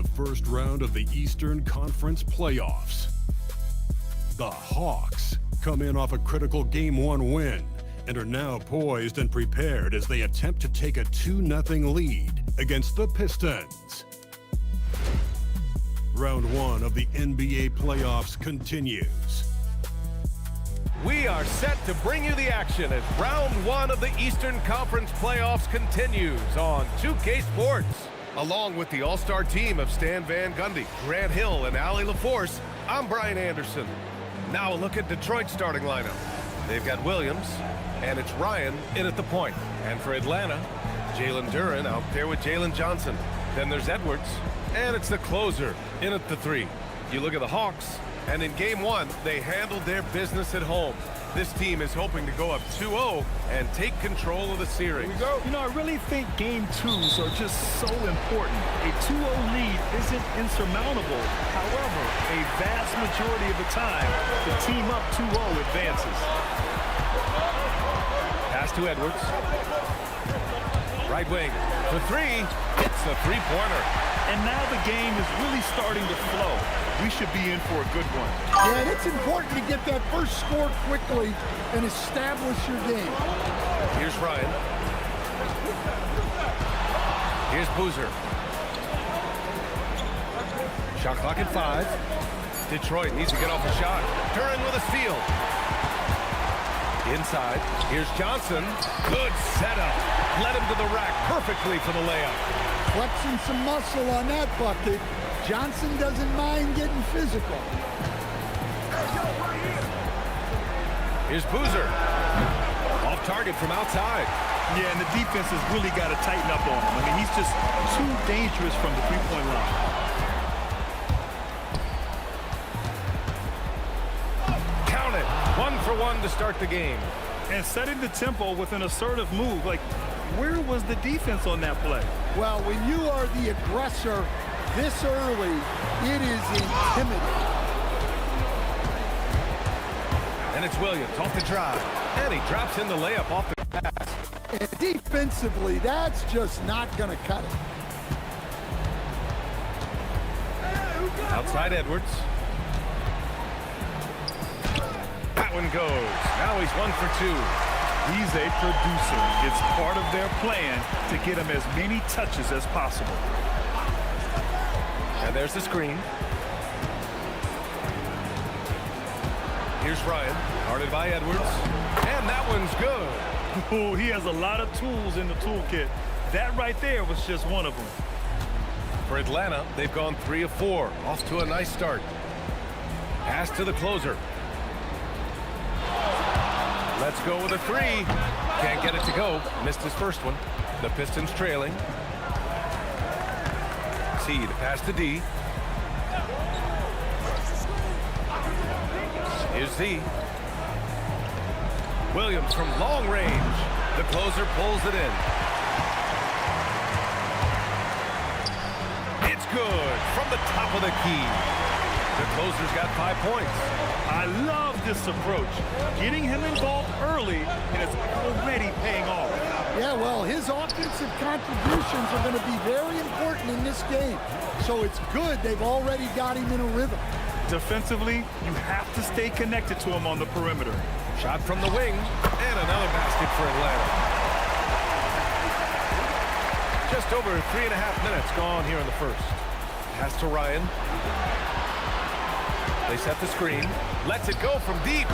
the first round of the Eastern Conference playoffs. The Hawks come in off a critical Game 1 win and are now poised and prepared as they attempt to take a 2-0 lead against the Pistons. Round 1 of the NBA playoffs continues. We are set to bring you the action as round 1 of the Eastern Conference playoffs continues on 2K Sports. Along with the all-star team of Stan Van Gundy, Grant Hill, and Allie LaForce, I'm Brian Anderson. Now a look at Detroit's starting lineup. They've got Williams, and it's Ryan in at the point. And for Atlanta, Jalen Duren out there with Jalen Johnson. Then there's Edwards, and it's the closer in at the 3. You look at the Hawks, and in Game 1, they handled their business at home. This team is hoping to go up 2-0 and take control of the series. Here we go. You know, I really think Game 2s are just so important. A 2-0 lead isn't insurmountable. However, a vast majority of the time, the team up 2-0 advances. Pass to Edwards. Right wing for 3. It's a three-pointer. And now the game is really starting to flow. We should be in for a good one. Yeah, and it's important to get that first score quickly and establish your game. Here's Ryan. Here's Boozer. Shot clock at 5. Detroit needs to get off a shot. Duren with a steal. Inside. Here's Johnson. Good setup. Led him to the rack perfectly for the layup. Flexing some muscle on that bucket. Johnson doesn't mind getting physical. Here's Boozer. Off target from outside. Yeah, and the defense has really got to tighten up on him. I mean, he's just too dangerous from the three-point line. Count it. 1 for 1 to start the game. And setting the tempo with an assertive move. Like, where was the defense on that play? Well, when you are the aggressor this early, it is intimidating. And it's Williams off the drive. And he drops in the layup off the pass. And defensively, that's just not going to cut it. Outside Edwards. That one goes. Now he's 1 for 2. He's a producer. It's part of their plan to get him as many touches as possible. And there's the screen. Here's Ryan, guarded by Edwards. And that one's good. Oh, he has a lot of tools in the toolkit. That right there was just one of them. For Atlanta, they've gone 3 of 4. Off to a nice start. Pass to the closer. Let's go with a 3. Can't get it to go. Missed his first one. The Pistons trailing. C, the pass to D. Here's Z. Williams from long range. The closer pulls it in. It's good from the top of the key. The closer's got 5 points. I love this approach. Getting him involved early, and it's already paying off. Yeah, well, his offensive contributions are going to be very important in this game. So it's good they've already got him in a rhythm. Defensively, you have to stay connected to him on the perimeter. Shot from the wing, and another basket for Atlanta. Just over 3.5 minutes gone here in the first. Pass to Ryan. They set the screen. Lets it go from deep.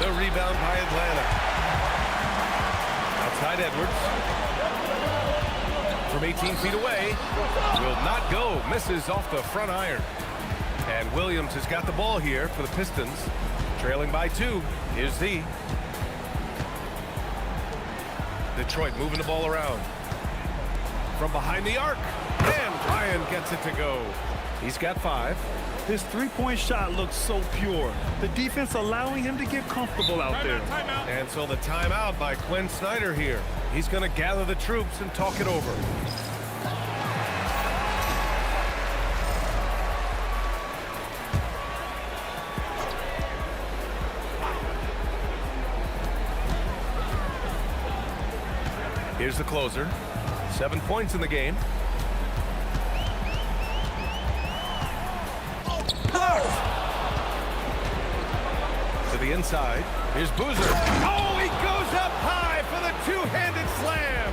The rebound by Atlanta. Outside Edwards. From 18 feet away. Will not go. Misses off the front iron. And Williams has got the ball here for the Pistons. Trailing by 2. Here's Z. Detroit moving the ball around. From behind the arc. And Ryan gets it to go. He's got 5. His three-point shot looks so pure. The defense allowing him to get comfortable out there. And so the timeout by Quinn Snyder here. He's going to gather the troops and talk it over. Here's the closer. 7 points in the game. To the inside. Here's Boozer. Oh, he goes up high for the two-handed slam.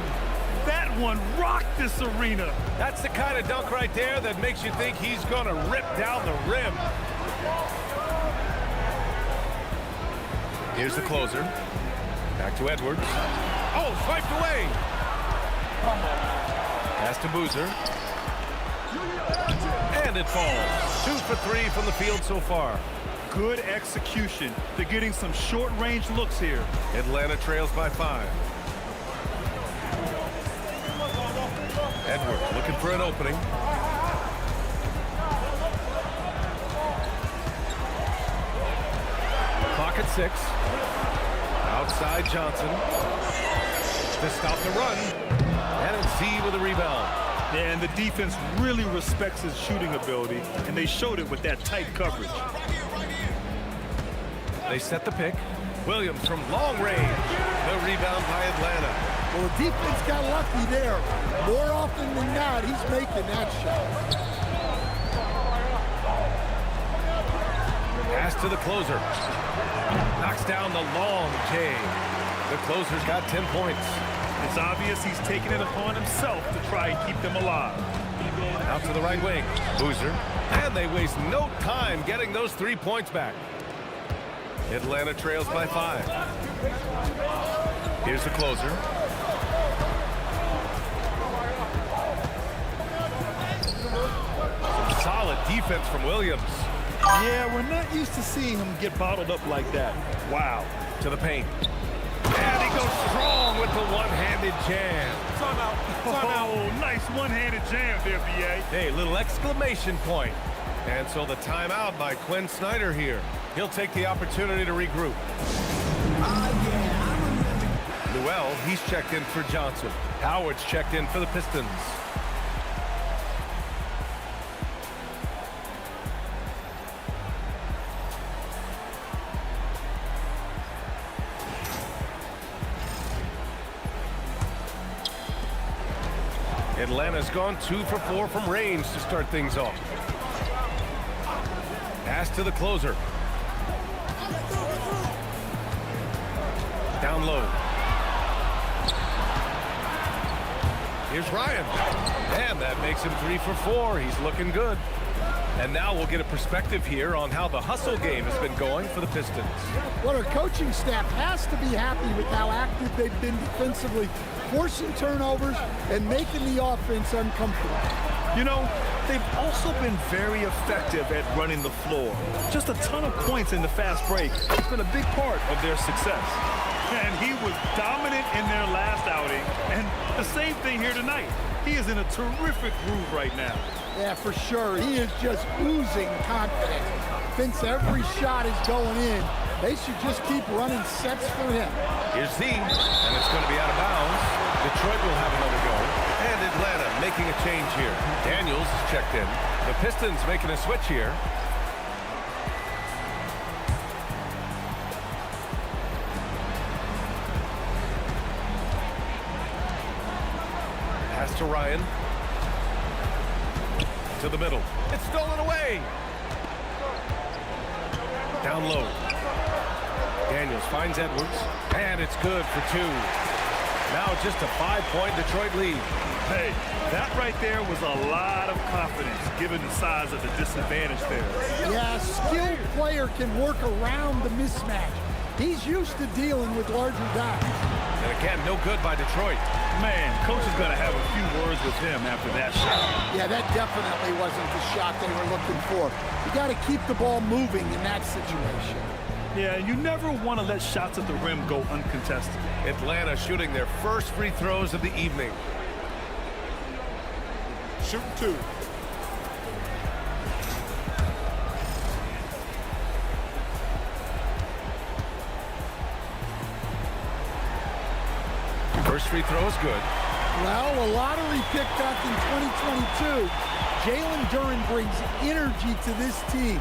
That one rocked this arena. That's the kind of dunk right there that makes you think he's going to rip down the rim. Here's the closer. Back to Edwards. Oh, swiped away. Pass to Boozer. And it falls. 2 for 3 from the field so far. Good execution. They're getting some short-range looks here. Atlanta trails by 5. Edwards looking for an opening. Clock at 6. Outside Johnson. To stop the run. And it's Z with a rebound. Yeah, and the defense really respects his shooting ability, and they showed it with that tight coverage. They set the pick. Williams from long range. The rebound by Atlanta. Well, the defense got lucky there. More often than not, he's making that shot. Pass to the closer. Knocks down the long J. The closer's got 10 points. It's obvious he's taking it upon himself to try and keep them alive. Out to the right wing. Boozer. And they waste no time getting those 3 points back. Atlanta trails by 5. Here's the closer. Some solid defense from Williams. Yeah, we're not used to seeing him get bottled up like that. Wow. To the paint. And he goes strong with the one-handed jam. Oh, nice one-handed jam there, BA. Hey, little exclamation point. And so the timeout by Quinn Snyder here. He'll take the opportunity to regroup. Newell, he's checked in for Johnson. Howard's checked in for the Pistons. Atlanta's gone 2 for 4 from range to start things off. Pass to the closer. Down low. Here's Ryan. And that makes him 3 for 4. He's looking good. And now we'll get a perspective here on how the hustle game has been going for the Pistons. Well, our coaching staff has to be happy with how active they've been defensively, forcing turnovers and making the offense uncomfortable. You know, they've also been very effective at running the floor. Just a ton of points in the fast break. It's been a big part of their success. And he was dominant in their last outing. And the same thing here tonight. He is in a terrific groove right now. Yeah, for sure. He is just oozing confidence. Thinks every shot is going in. They should just keep running sets for him. Here's Z, and it's going to be out of bounds. Detroit will have another go. And Atlanta making a change here. Daniels is checked in. The Pistons making a switch here. Pass to Ryan. To the middle. It's stolen away. Down low. Daniels finds Edwards. And it's good for 2. Now just a 5-point Detroit lead. Hey, that right there was a lot of confidence given the size of the disadvantage there. Yeah, a skilled player can work around the mismatch. He's used to dealing with larger guys. And again, no good by Detroit. Man, coach is going to have a few words with him after that shot. Yeah, that definitely wasn't the shot they were looking for. You got to keep the ball moving in that situation. Yeah, you never want to let shots at the rim go uncontested. Atlanta shooting their first free throws of the evening. Shoot 2. First free throw is good. Well, a lottery pick back in 2022. Jalen Duren brings energy to this team.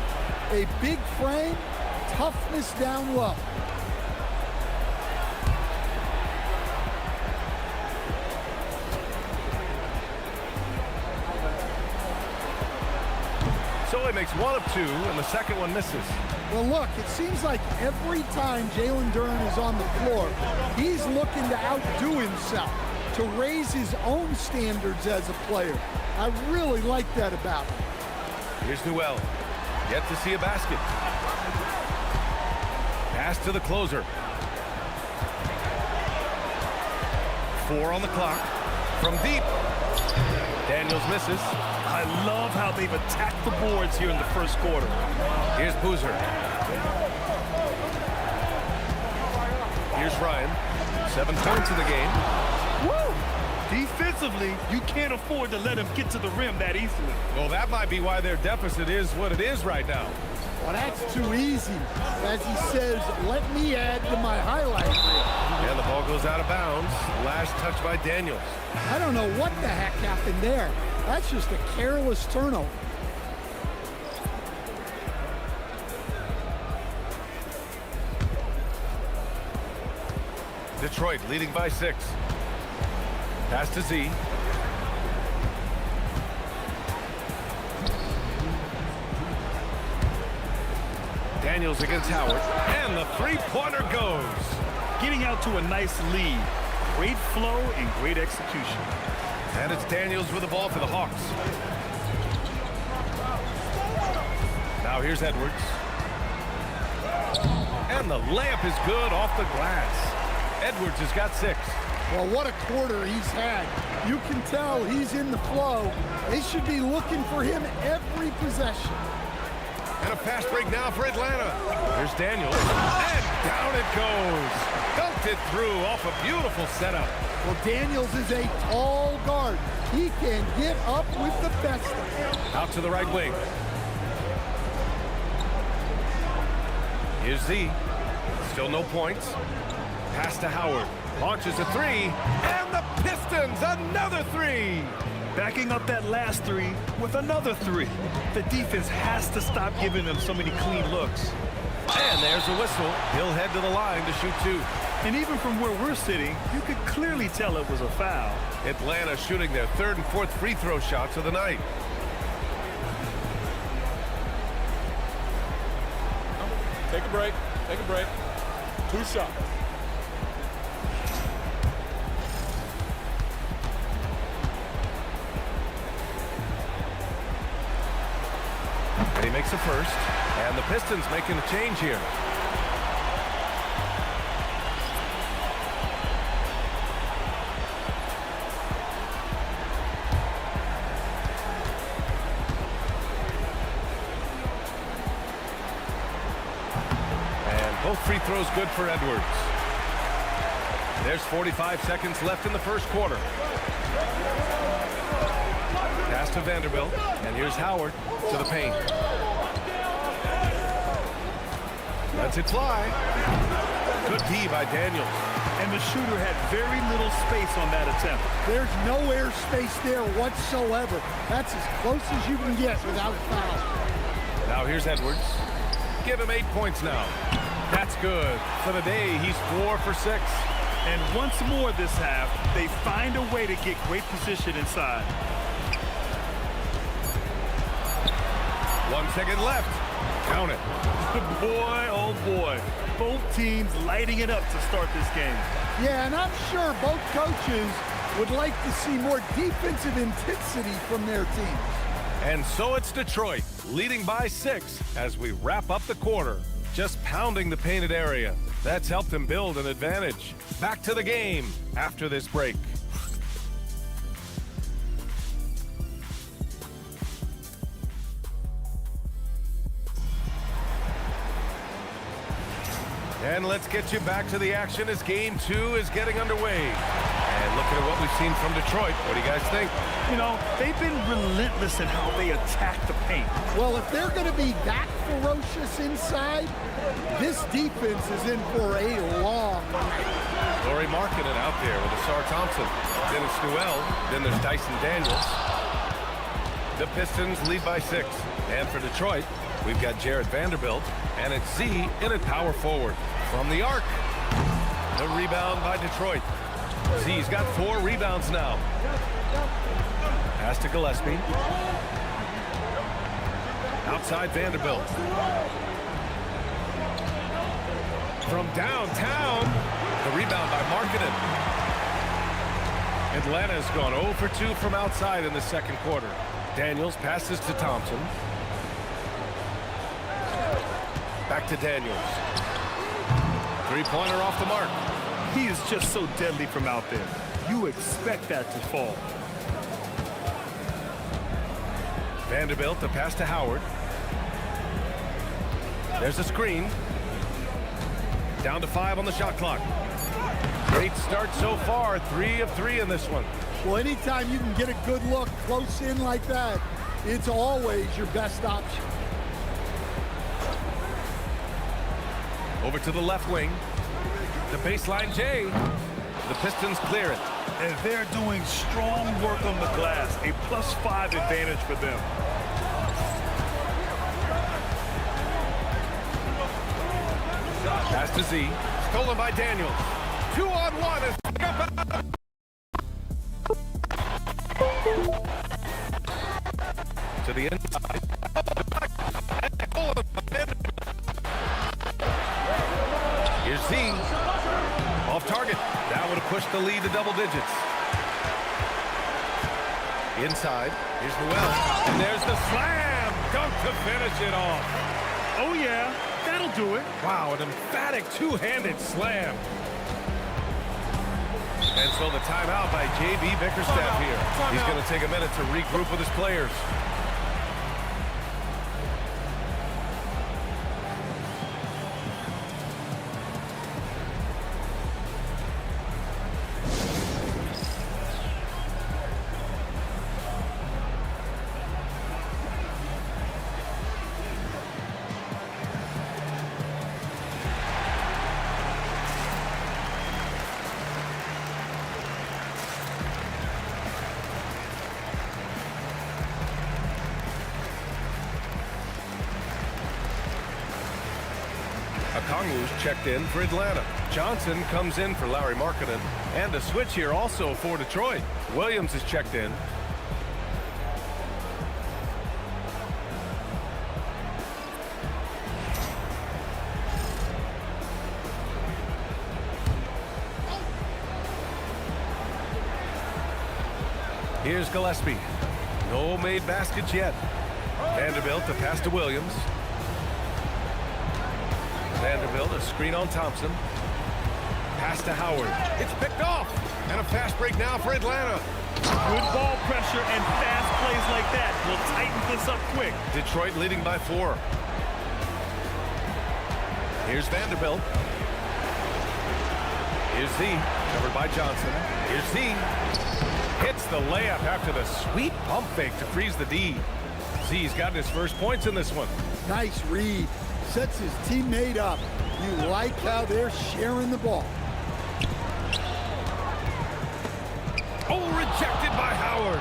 A big frame, toughness down low. So he makes one of two, and the second one misses. Well, look, it seems like every time Jalen Duren is on the floor, he's looking to outdo himself, to raise his own standards as a player. I really like that about him. Here's Newell. Yet to see a basket. Pass to the closer. 4 on the clock. From deep. Daniels misses. I love how they've attacked the boards here in the first quarter. Here's Boozer. Here's Ryan. 7 points in the game. Woo! Defensively, you can't afford to let him get to the rim that easily. Well, that might be why their deficit is what it is right now. Well, that's too easy. As he says, let me add to my highlight reel. And the ball goes out of bounds. Last touch by Daniels. I don't know what the heck happened there. That's just a careless turnover. Detroit leading by 6. Pass to Z. Daniels against Howard. And the three-pointer goes. Getting out to a nice lead. Great flow and great execution. And it's Daniels with the ball for the Hawks. Now here's Edwards. And the layup is good off the glass. Edwards has got 6. Well, what a quarter he's had. You can tell he's in the flow. They should be looking for him every possession. And a fast break now for Atlanta. Here's Daniels. And down it goes. Dunked it through off a beautiful setup. Well, Daniels is a tall guard. He can get up with the best of them. Out to the right wing. Here's Z. Still no points. Pass to Howard. Launches a 3. And the Pistons, another 3. Backing up that last 3 with another 3. The defense has to stop giving them so many clean looks. And there's a whistle. He'll head to the line to shoot 2. And even from where we're sitting, you could clearly tell it was a foul. Atlanta shooting their 3rd and 4th free throw shots of the night. Take a break. Take a break. 2 shots. And he makes a first. And the Pistons making a change here. Both free throws good for Edwards. There's 45 seconds left in the first quarter. Pass to Vanderbilt. And here's Howard to the paint. Lets it fly. Good D by Daniels. And the shooter had very little space on that attempt. There's no air space there whatsoever. That's as close as you can get without foul. Now here's Edwards. Give him 8 points now. That's good. For the day, he's 4 for 6. And once more this half, they find a way to get great position inside. 1 second left. Count it. Boy, oh boy. Both teams lighting it up to start this game. Yeah, and I'm sure both coaches would like to see more defensive intensity from their teams. And so it's Detroit, leading by 6 as we wrap up the quarter. Just pounding the painted area. That's helped them build an advantage. Back to the game after this break. And let's get you back to the action as game 2 is getting underway. And looking at what we've seen from Detroit, what do you guys think? You know, they've been relentless in how they attack the paint. Well, if they're going to be that ferocious inside, this defense is in for a long night. Laurie Markkinen out there with Asar Thompson. Then it's Newell. Then there's Dyson Daniels. The Pistons lead by 6. And for Detroit, we've got Jared Vanderbilt. And it's Z in at power forward. From the arc. The rebound by Detroit. Z's got 4 rebounds now. Pass to Gillespie. Outside Vanderbilt. From downtown, the rebound by Markkanen. Atlanta's gone 0 for 2 from outside in the second quarter. Daniels passes to Thompson. Back to Daniels. Three-pointer off the mark. He is just so deadly from out there. You expect that to fall. Vanderbilt, the pass to Howard. There's a screen. Down to 5 on the shot clock. Great start so far. 3 of 3 in this one. Well, anytime you can get a good look close in like that, it's always your best option. Over to the left wing. The baseline J. The Pistons clear it. And they're doing strong work on the glass. A +5 advantage for them. Pass to Z. Stolen by Daniels. 2-on-1 is to the inside. Here's Z. Off target. That would have pushed the lead to double digits. Inside. Here's Noel. And there's the slam. Dunk to finish it off. Oh, yeah. That'll do it. Wow, an emphatic two-handed slam. And so the timeout by J.B. Bickerstaff here. He's going to take a minute to regroup with his players. Okongwu's checked in for Atlanta. Johnson comes in for Larry Markkanen. And a switch here also for Detroit. Williams is checked in. Here's Gillespie. No made baskets yet. Vanderbilt, the pass to Williams. Vanderbilt, a screen on Thompson. Pass to Howard. It's picked off. And a fast break now for Atlanta. Good ball pressure and fast plays like that will tighten this up quick. Detroit leading by 4. Here's Vanderbilt. Here's Z. Covered by Johnson. Here's Z. Hits the layup after the sweet pump fake to freeze the D. Z's gotten his first points in this one. Nice read. Sets his teammate up. You like how they're sharing the ball. Oh, rejected by Howard.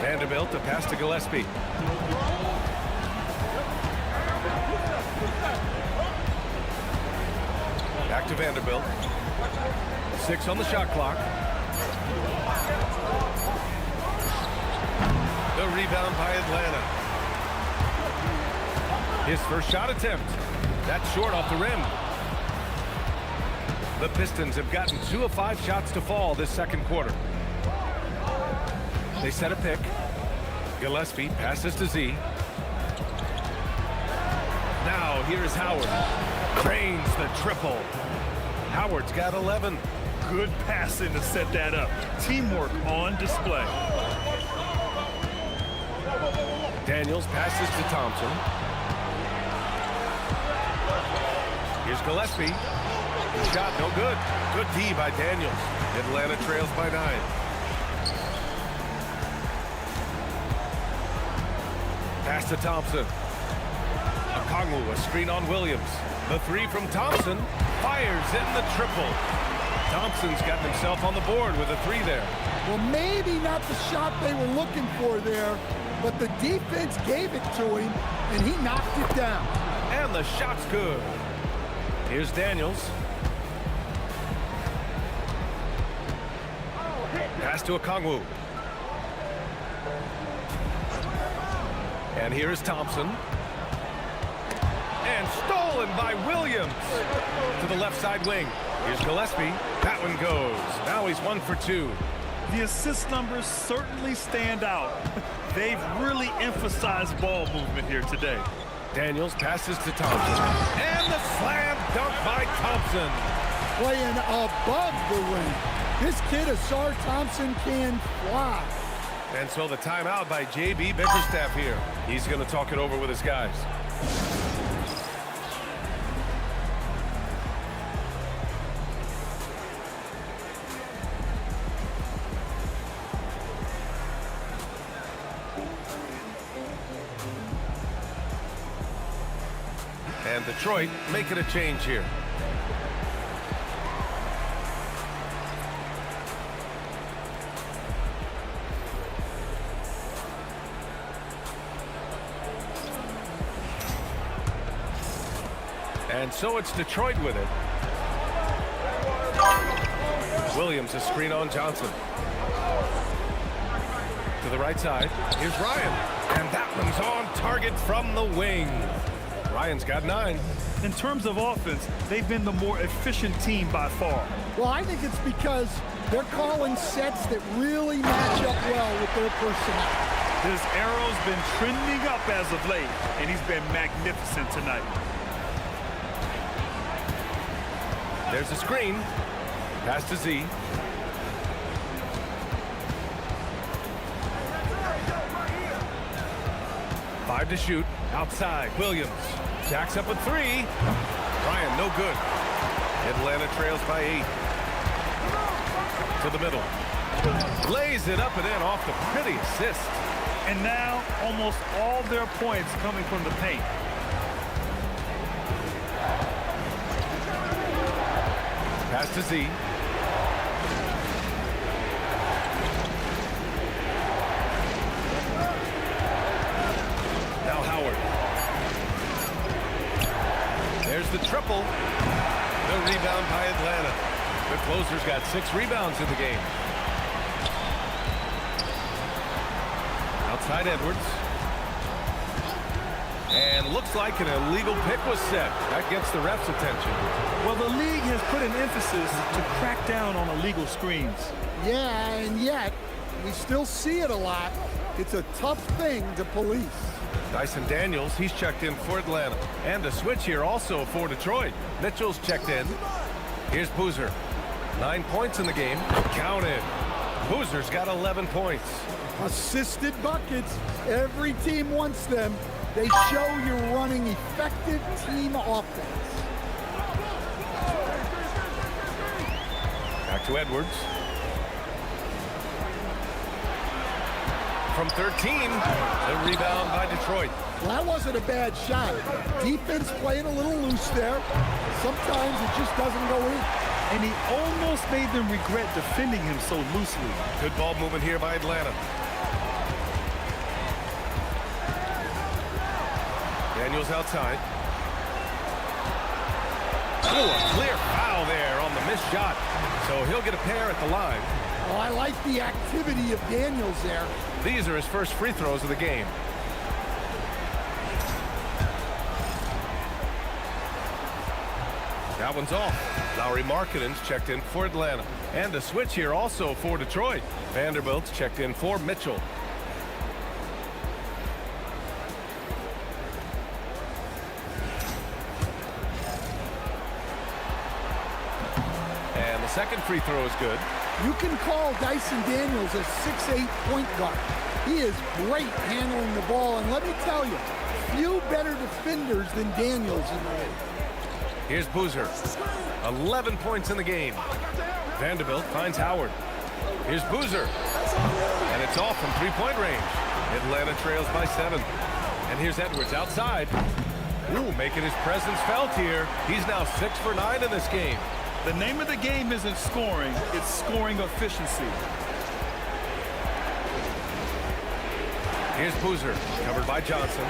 Vanderbilt, the pass to Gillespie. Back to Vanderbilt. 6 on the shot clock. The rebound by Atlanta. His first shot attempt. That's short off the rim. The Pistons have gotten 2 of 5 shots to fall this second quarter. They set a pick. Gillespie passes to Z. Now here's Howard. Cranes the triple. Howard's got 11. Good passing to set that up. Teamwork on display. Daniels passes to Thompson. Here's Gillespie. Shot no good. Good D by Daniels. Atlanta trails by 9. Pass to Thompson. Okongwu, a screen on Williams. The 3 from Thompson fires in the triple. Thompson's gotten himself on the board with a 3 there. Well, maybe not the shot they were looking for there, but the defense gave it to him, and he knocked it down. And the shot's good. Here's Daniels. Pass to Okongwu. And here is Thompson. And stolen by Williams to the left side wing. Here's Gillespie. That one goes. Now he's 1 for 2. The assist numbers certainly stand out. They've really emphasized ball movement here today. Daniels passes to Thompson. And the slam dunk by Thompson. Playing above the rim. This kid, Asar Thompson, can fly. And so the timeout by J.B. Bickerstaff here. He's going to talk it over with his guys. And Detroit making a change here. And so it's Detroit with it. Williams is screen on Johnson. To the right side. Here's Ryan. And that one's on target from the wing. Ryan's got 9. In terms of offense, they've been the more efficient team by far. Well, I think it's because they're calling sets that really match up well with their personnel. His arrow's been trending up as of late, and he's been magnificent tonight. There's a screen. Pass to Z. Five to shoot. Outside. Williams. Jacks up with 3. Ryan, no good. Atlanta trails by 8. To the middle. Lays it up and in off the pretty assist. And now almost all their points coming from the paint. Pass to Z. Now Howard. There's the triple. The rebound by Atlanta. The closer's got 6 rebounds in the game. Outside Edwards. And looks like an illegal pick was set. That gets the ref's attention. Well, the league has put an emphasis to crack down on illegal screens. Yeah, and yet we still see it a lot. It's a tough thing to police. Dyson Daniels, he's checked in for Atlanta. And a switch here also for Detroit. Mitchell's checked in. Here's Boozer. 9 points in the game. Counted. Boozer's got 11 points. Assisted buckets. Every team wants them. They show you're running effective team offense. Back to Edwards. From 13, the rebound by Detroit. Well, that wasn't a bad shot. Defense playing a little loose there. Sometimes it just doesn't go in. And he almost made them regret defending him so loosely. Good ball movement here by Atlanta. Daniels outside. Oh, a clear foul there on the missed shot. So he'll get a pair at the line. Oh, I like the activity of Daniels there. These are his first free throws of the game. That one's off. Lowry Markkanen's checked in for Atlanta. And a switch here also for Detroit. Vanderbilt's checked in for Mitchell. And the second free throw is good. You can call Dyson Daniels a 6'8" point guard. He is great handling the ball, and let me tell you, few better defenders than Daniels in the league. Here's Boozer. 11 points in the game. Vanderbilt finds Howard. Here's Boozer. And it's off from three-point range. Atlanta trails by 7. And here's Edwards outside. Ooh, making his presence felt here. He's now 6 for 9 in this game. The name of the game isn't scoring, it's scoring efficiency. Here's Boozer, covered by Johnson.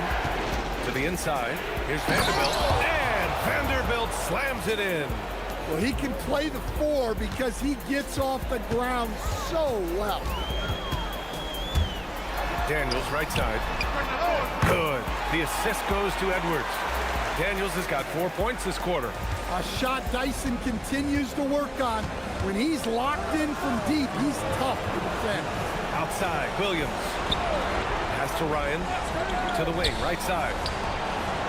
To the inside. Here's Vanderbilt. And Vanderbilt slams it in. Well, he can play the 4 because he gets off the ground so well. Daniels, right side. Good. The assist goes to Edwards. Daniels has got 4 points this quarter. A shot Dyson continues to work on. When he's locked in from deep, he's tough to defend. Outside, Williams. Pass to Ryan. To the wing, right side.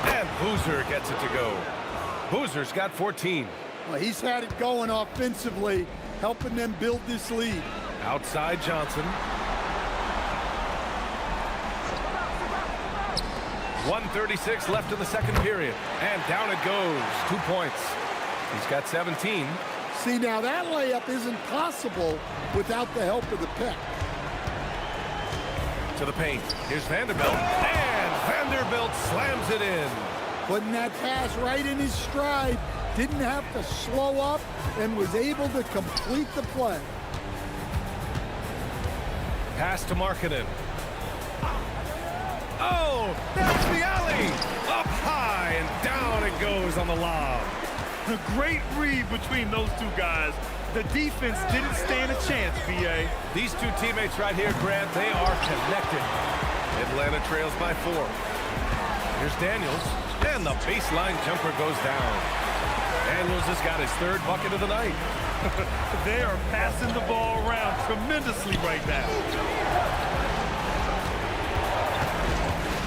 And Boozer gets it to go. Boozer's got 14. Well, he's had it going offensively, helping them build this lead. Outside, Johnson. 1:36 left in the second period. And down it goes. 2 points. He's got 17. See, now that layup isn't possible without the help of the pick. To the paint. Here's Vanderbilt. And Vanderbilt slams it in. Putting that pass right in his stride. Didn't have to slow up and was able to complete the play. Pass to Markkanen. Oh, that's the alley. Up high and down it goes on the lob. A great read between those two guys. The defense didn't stand a chance, BA. These two teammates right here, Grant, they are connected. Atlanta trails by 4. Here's Daniels, and the baseline jumper goes down. Daniels has got his 3rd bucket of the night. They are passing the ball around tremendously right now.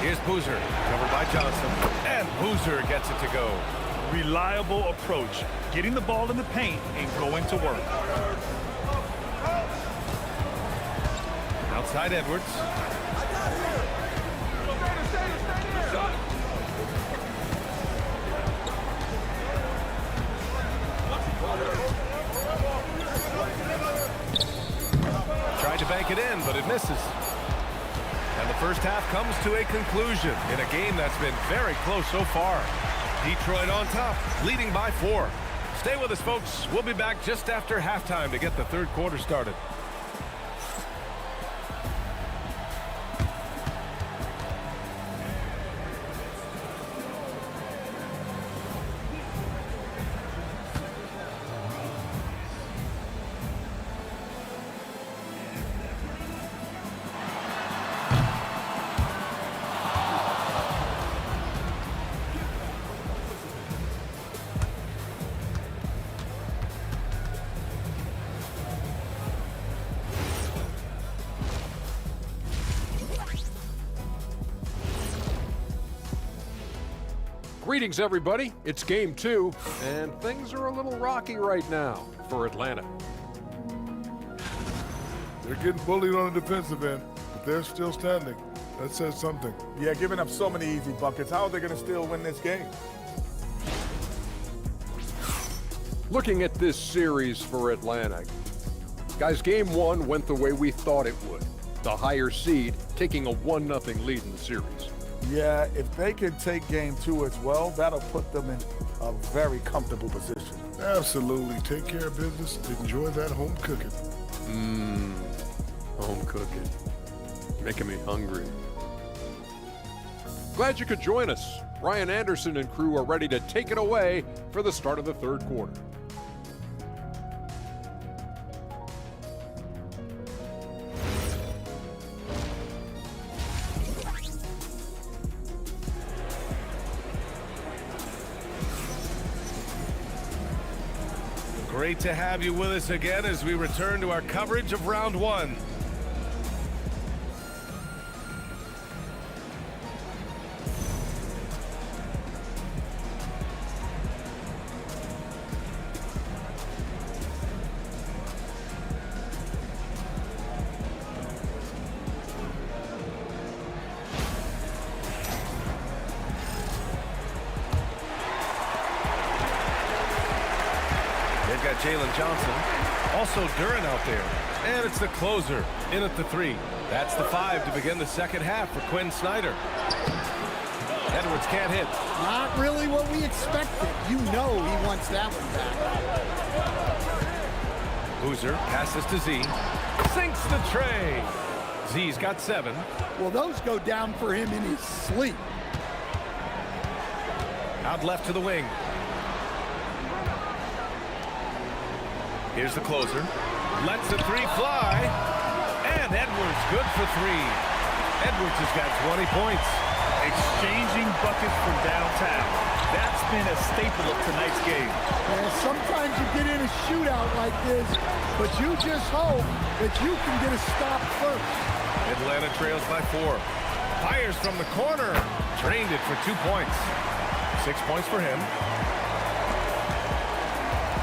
Here's Boozer, covered by Johnson, and Boozer gets it to go. Reliable approach, getting the ball in the paint and going to work. Outside Edwards. Tried to bank it in, but it misses. And the first half comes to a conclusion in a game that's been very close so far. Detroit on top, leading by 4. Stay with us, folks. We'll be back just after halftime to get the 3rd quarter started. Greetings, everybody. It's game 2, and things are a little rocky right now for Atlanta. They're getting bullied on the defensive end, but they're still standing. That says something. Yeah, giving up so many easy buckets. How are they going to still win this game? Looking at this series for Atlanta, guys, game 1 went the way we thought it would. The higher seed taking a 1-0 lead in the series. Yeah, if they can take game 2 as well, that'll put them in a very comfortable position. Absolutely. Take care of business. Enjoy that home cooking. Home cooking. Making me hungry. Glad you could join us. Brian Anderson and crew are ready to take it away for the start of the 3rd quarter. Great to have you with us again as we return to our coverage of round 1. They've got Jalen Johnson, also Duran out there, and it's the closer in at the 3. That's the 5 to begin the second half for Quinn Snyder. Edwards can't hit. Not really what we expected. You know he wants that one back. Boozer passes to Z, sinks the tray. Z's got 7. Well, those go down for him in his sleep. Out left to the wing. Here's the closer. Lets the 3 fly. And Edwards good for 3. Edwards has got 20 points. Exchanging buckets from downtown. That's been a staple of tonight's game. And sometimes you get in a shootout like this, but you just hope that you can get a stop first. Atlanta trails by 4. Fires from the corner. Drained it for 2 points. 6 points for him.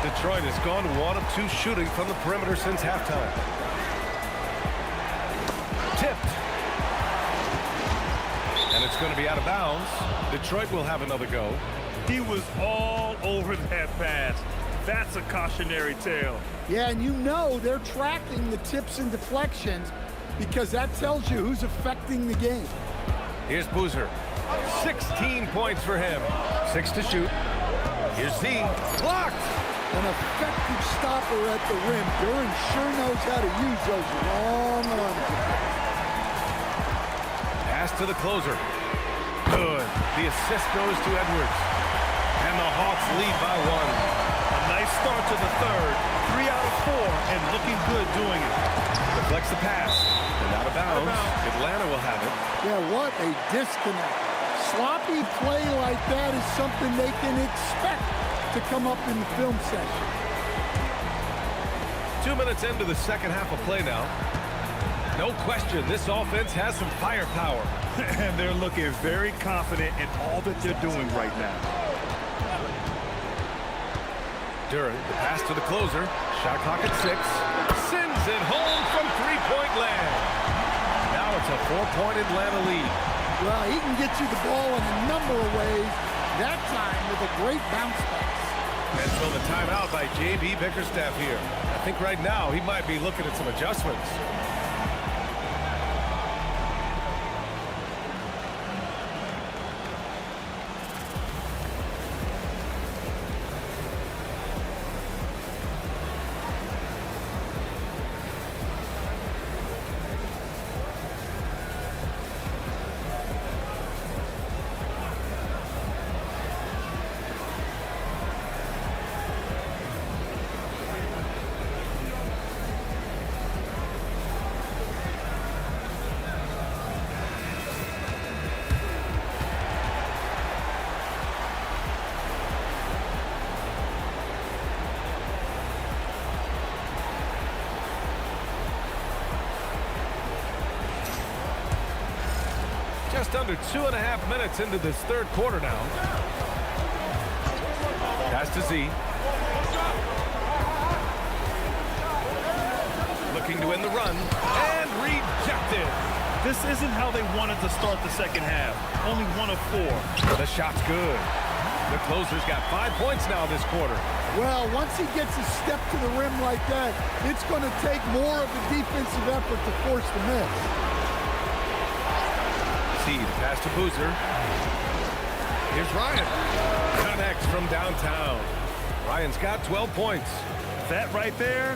Detroit has gone 1 of 2 shooting from the perimeter since halftime. Tipped. And it's going to be out of bounds. Detroit will have another go. He was all over that pass. That's a cautionary tale. Yeah, and you know they're tracking the tips and deflections because that tells you who's affecting the game. Here's Boozer. 16 points for him. 6 to shoot. Here's Z. Blocked. An effective stopper at the rim. Duran sure knows how to use those long arms. Pass to the closer. Good. The assist goes to Edwards. And the Hawks lead by 1. A nice start to the third. 3 out of 4 and looking good doing it. Deflects the pass. And out of bounds. Atlanta will have it. Yeah, what a disconnect. Sloppy play like that is something they can expect to come up in the film session. 2 minutes into the second half of play now. No question, this offense has some firepower. And they're looking very confident in all that they're doing right now. Duran, the pass to the closer. Shot clock at 6. Sends it home from three-point land. Now it's a 4-point Atlanta lead. Well, he can get you the ball in a number of ways. That time with a great bounce pass. And so the timeout by J.B. Bickerstaff here. I think right now he might be looking at some adjustments. Just under 2.5 minutes into this third quarter now. Pass to Z. Looking to win the run. And rejected. This isn't how they wanted to start the second half. Only 1 of 4. The shot's good. The closer's got 5 points now this quarter. Well, once he gets a step to the rim like that, it's going to take more of a defensive effort to force the miss. The pass to Boozer. Here's Ryan. Connects from downtown. Ryan's got 12 points. That right there,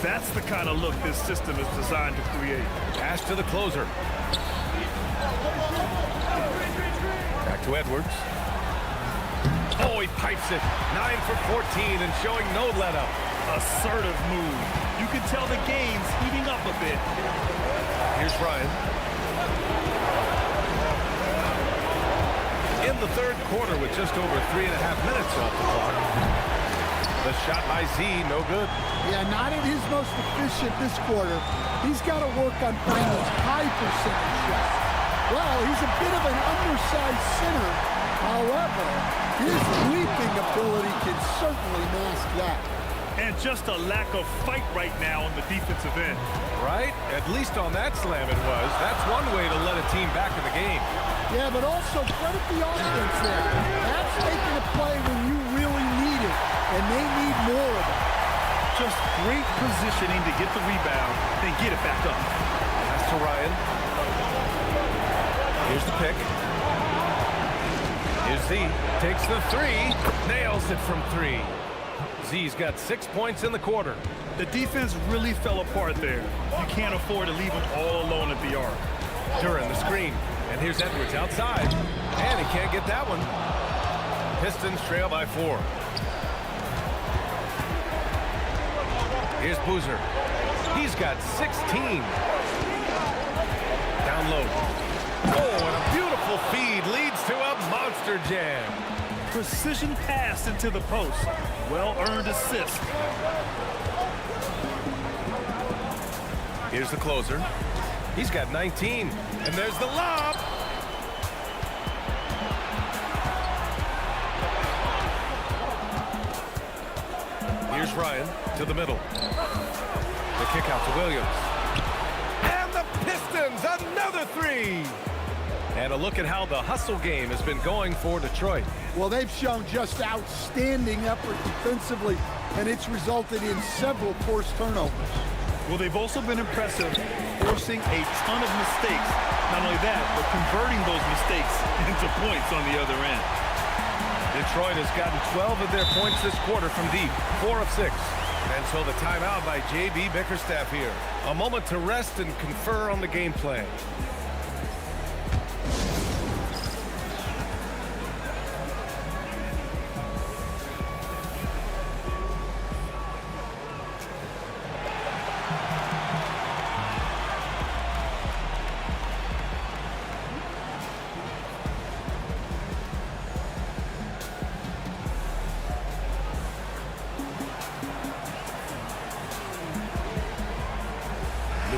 that's the kind of look this system is designed to create. Pass to the closer. Back to Edwards. Oh, he pipes it. 9 for 14 and showing no let-up. Assertive move. You can tell the game's heating up a bit. Here's Ryan. In the third quarter with just over 3.5 minutes off the clock. The shot by Z, no good. Yeah, not at his most efficient this quarter. He's got to work on playing those high percentage shots. Well, he's a bit of an undersized center. However, his leaping ability can certainly mask that. And just a lack of fight right now on the defensive end. Right? At least on that slam it was. That's one way to let a team back in the game. Yeah, but also credit the offense there. That's making a play when you really need it, and they need more of it. Just great positioning to get the rebound, then get it back up. Pass to Ryan. Here's the pick. Here's Z. Takes the 3. Nails it from 3. Z's got 6 points in the quarter. The defense really fell apart there. You can't afford to leave them all alone at the arc. Duran the screen. And here's Edwards outside. And he can't get that one. Pistons trail by 4. Here's Boozer. He's got 16. Down low. Oh, and a beautiful feed leads to a monster jam. Precision pass into the post. Well-earned assist. Here's the closer. He's got 19. And there's the lob. Here's Ryan to the middle. The kick out to Williams. And the Pistons, another three. And a look at how the hustle game has been going for Detroit. Well, they've shown just outstanding effort defensively, and it's resulted in several forced turnovers. Well, they've also been impressive, forcing a ton of mistakes. Not only that, but converting those mistakes into points on the other end. Detroit has gotten 12 of their points this quarter from deep, 4 of 6. And so the timeout by J.B. Bickerstaff here. A moment to rest and confer on the game plan.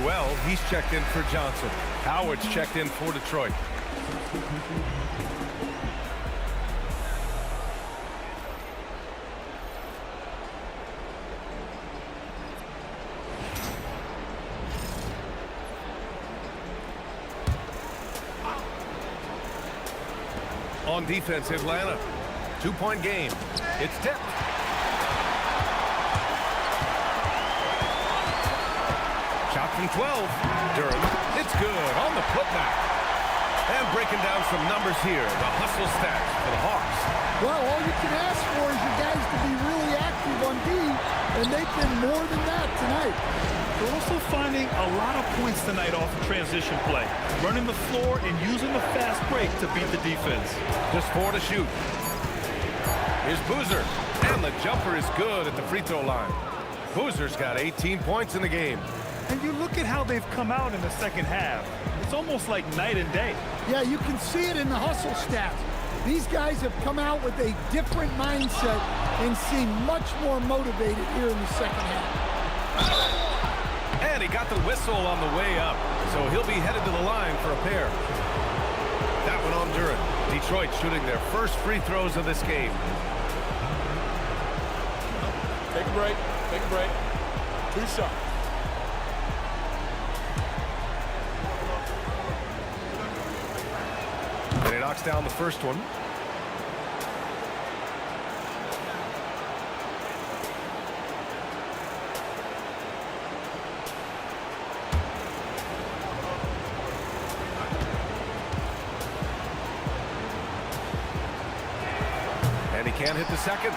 Well, he's checked in for Johnson. Howard's checked in for Detroit. On defense, Atlanta. 2-point game. It's tipped. Shot from 12. Durham. It's good on the putback. And breaking down some numbers here. The hustle stats for the Hawks. Well, all you can ask for is your guys to be really active on D, and they've been more than that tonight. They're also finding a lot of points tonight off of transition play, running the floor and using the fast break to beat the defense. Just 4 to shoot. Here's Boozer. And the jumper is good at the free throw line. Boozer's got 18 points in the game. And you look at how they've come out in the second half. It's almost like night and day. Yeah, you can see it in the hustle stats. These guys have come out with a different mindset and seem much more motivated here in the second half. And he got the whistle on the way up, so he'll be headed to the line for a pair. That one on Durham. Detroit shooting their first free throws of this game. Take a break. Take a break. 2 shots. And he knocks down the first one. And he can't hit the second.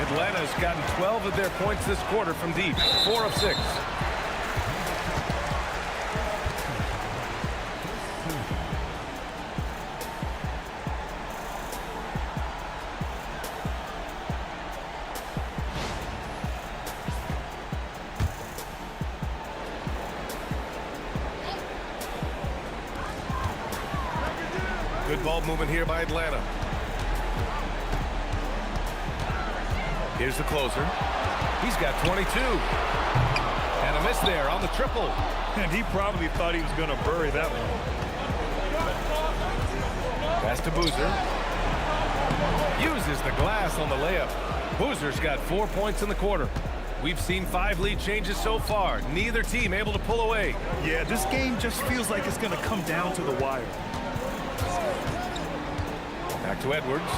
Atlanta's gotten 12 of their points this quarter from deep, 4 of 6. Good ball movement here by Atlanta. Here's the closer. He's got 22. And a miss there on the triple. And he probably thought he was going to bury that one. Pass to Boozer. Uses the glass on the layup. Boozer's got 4 points in the quarter. We've seen 5 lead changes so far. Neither team able to pull away. Yeah, this game just feels like it's going to come down to the wire. Back to Edwards.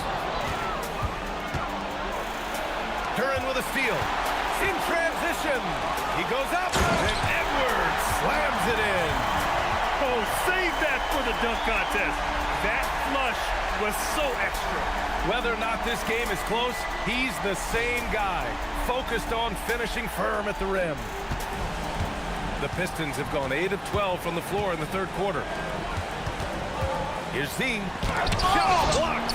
Duran with a steal. In transition. He goes up, and Edwards slams it in. Oh, save that for the dunk contest. That flush was so extra. Whether or not this game is close, he's the same guy, focused on finishing firm at the rim. The Pistons have gone 8 of 12 from the floor in the third quarter. Here's Z. Shot blocked.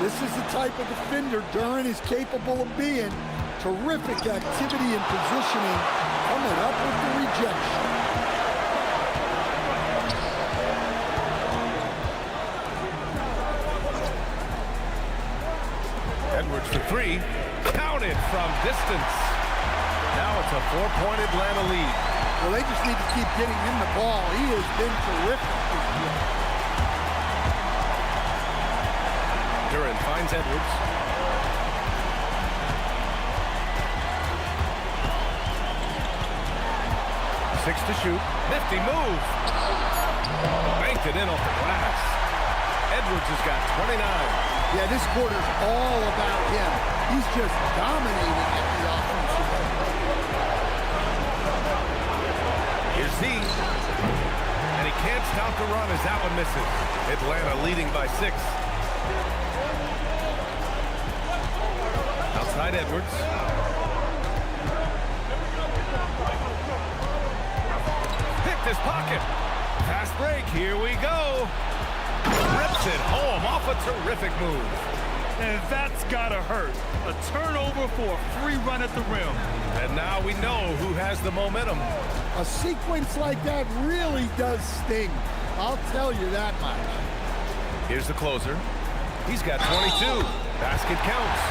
This is the type of defender Duran is capable of being. Terrific activity and positioning, coming up with the rejection. Edwards for three. Counted from distance. Now it's a 4-point Atlanta lead. Well, they just need to keep getting him the ball. He has been terrific this year. Duran finds Edwards. Six to shoot. Nifty move. Banked it in off the glass. Edwards has got 29. Yeah, this quarter's all about him. He's just dominating at the offensive end. Here's Z. And he can't stop the run as that one misses. Atlanta leading by 6. Outside Edwards. Picked his pocket. Fast break. Here we go. Rips it home off a terrific move. And that's gotta hurt. A turnover for a free run at the rim. And now we know who has the momentum. A sequence like that really does sting. I'll tell you that much. Here's the closer. He's got 22. Basket counts.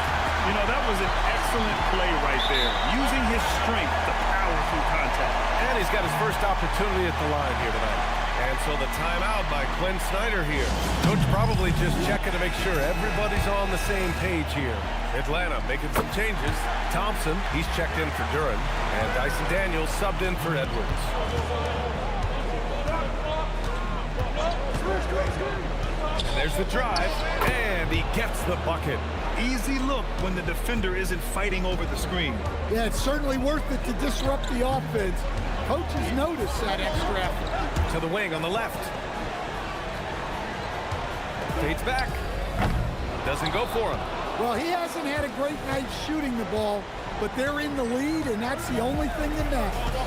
You know, that was an excellent play right there. Using his strength to power through contact. And he's got his first opportunity at the line here tonight. And so the timeout by Quinn Snyder here. Coach probably just checking to make sure everybody's on the same page here. Atlanta making some changes. Thompson, he's checked in for Duran. And Dyson Daniels subbed in for Edwards. There's the drive, and he gets the bucket. Easy look when the defender isn't fighting over the screen. Yeah, it's certainly worth it to disrupt the offense. Coaches notice that extra effort. To the wing on the left. Fades back. Doesn't go for him. Well, he hasn't had a great night shooting the ball, but they're in the lead, and that's the only thing that matters.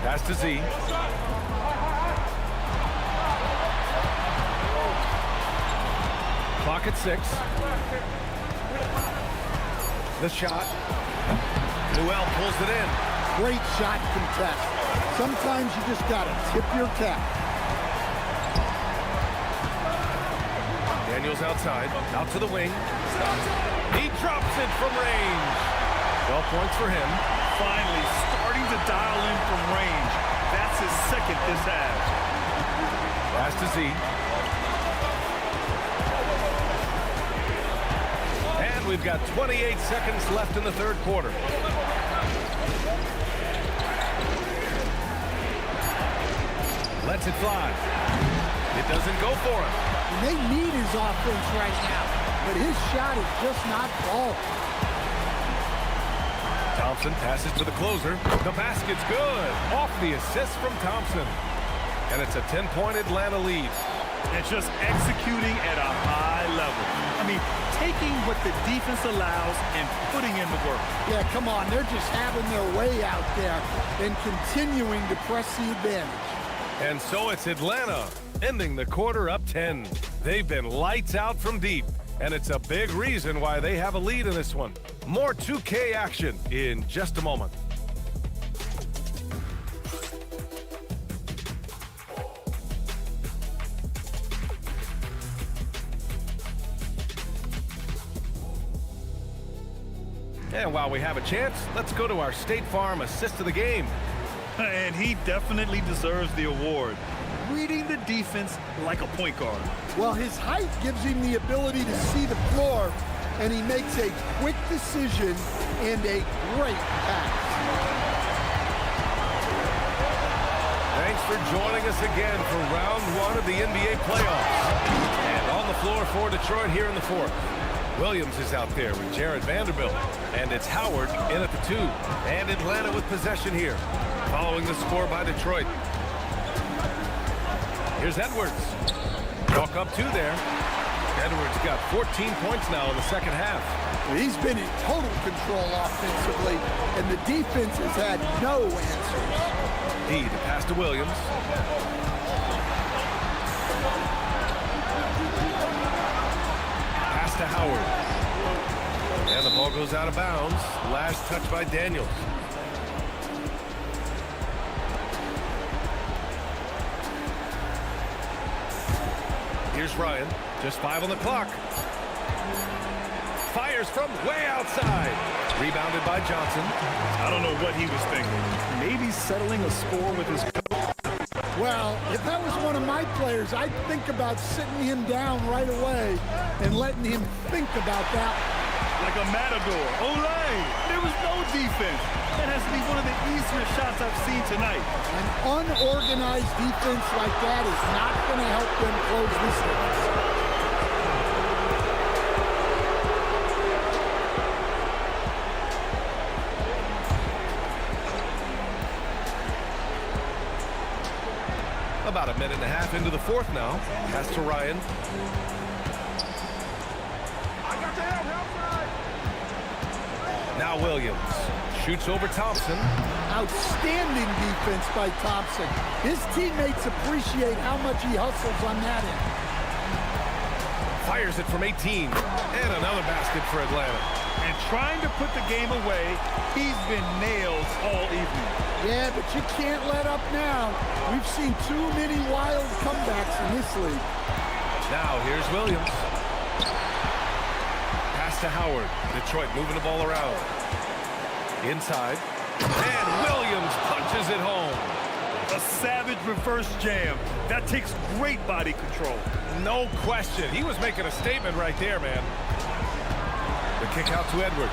Pass to Z. Clock at 6. The shot. Newell pulls it in. Great shot contest. Sometimes you just got to tip your cap. Daniels outside. Out to the wing. He drops it from range. 12 points for him. Finally starting to dial in from range. That's his second this half. Pass to Z. And we've got 28 seconds left in the third quarter. Lets it fly. It doesn't go for him. And they need his offense right now, but his shot is just not falling. Thompson passes to the closer. The basket's good. Off the assist from Thompson. And it's a 10-point Atlanta lead. And just executing at a high level. I mean, taking what the defense allows and putting in the work. Yeah, come on. They're just having their way out there and continuing to press the advantage. And so it's Atlanta ending the quarter up 10. They've been lights out from deep, and it's a big reason why they have a lead in this one. More 2K action in just a moment. And while we have a chance, let's go to our State Farm assist of the game. And he definitely deserves the award. Reading the defense like a point guard. Well, his height gives him the ability to see the floor, and he makes a quick decision and a great pass. Thanks for joining us again for round 1 of the NBA playoffs. And on the floor for Detroit here in the fourth. Williams is out there with Jared Vanderbilt. And it's Howard in at the 2. And Atlanta with possession here. Following the score by Detroit. Here's Edwards. Walk up 2 there. Edwards got 14 points now in the second half. He's been in total control offensively, and the defense has had no answers. The pass to Williams. Pass to Howard. And the ball goes out of bounds. Last touch by Daniels. Here's Ryan. Just 5 on the clock. Fires Fires from way outside. Rebounded by Johnson. I don't know what he was thinking. Maybe settling a score with his coach. Well, if that was one of my players, I'd think about sitting him down right away and letting him think about that. Like a matador. Olay! There was no defense. That has to be one of the easier shots I've seen tonight. An unorganized defense like that is not going to help them close this deficit. About a minute and a half into the fourth now. Pass to Ryan. Now Williams shoots over Thompson. Outstanding defense by Thompson. His teammates appreciate how much he hustles on that end. Fires it from 18. And another basket for Atlanta. And trying to put the game away, he's been nailed all evening. Yeah, but you can't let up now. We've seen too many wild comebacks in this league. Now here's Williams. Pass to Howard. Detroit moving the ball around. Inside. And Williams punches it home. A savage reverse jam. That takes great body control. No question. He was making a statement right there, man. The kick out to Edwards.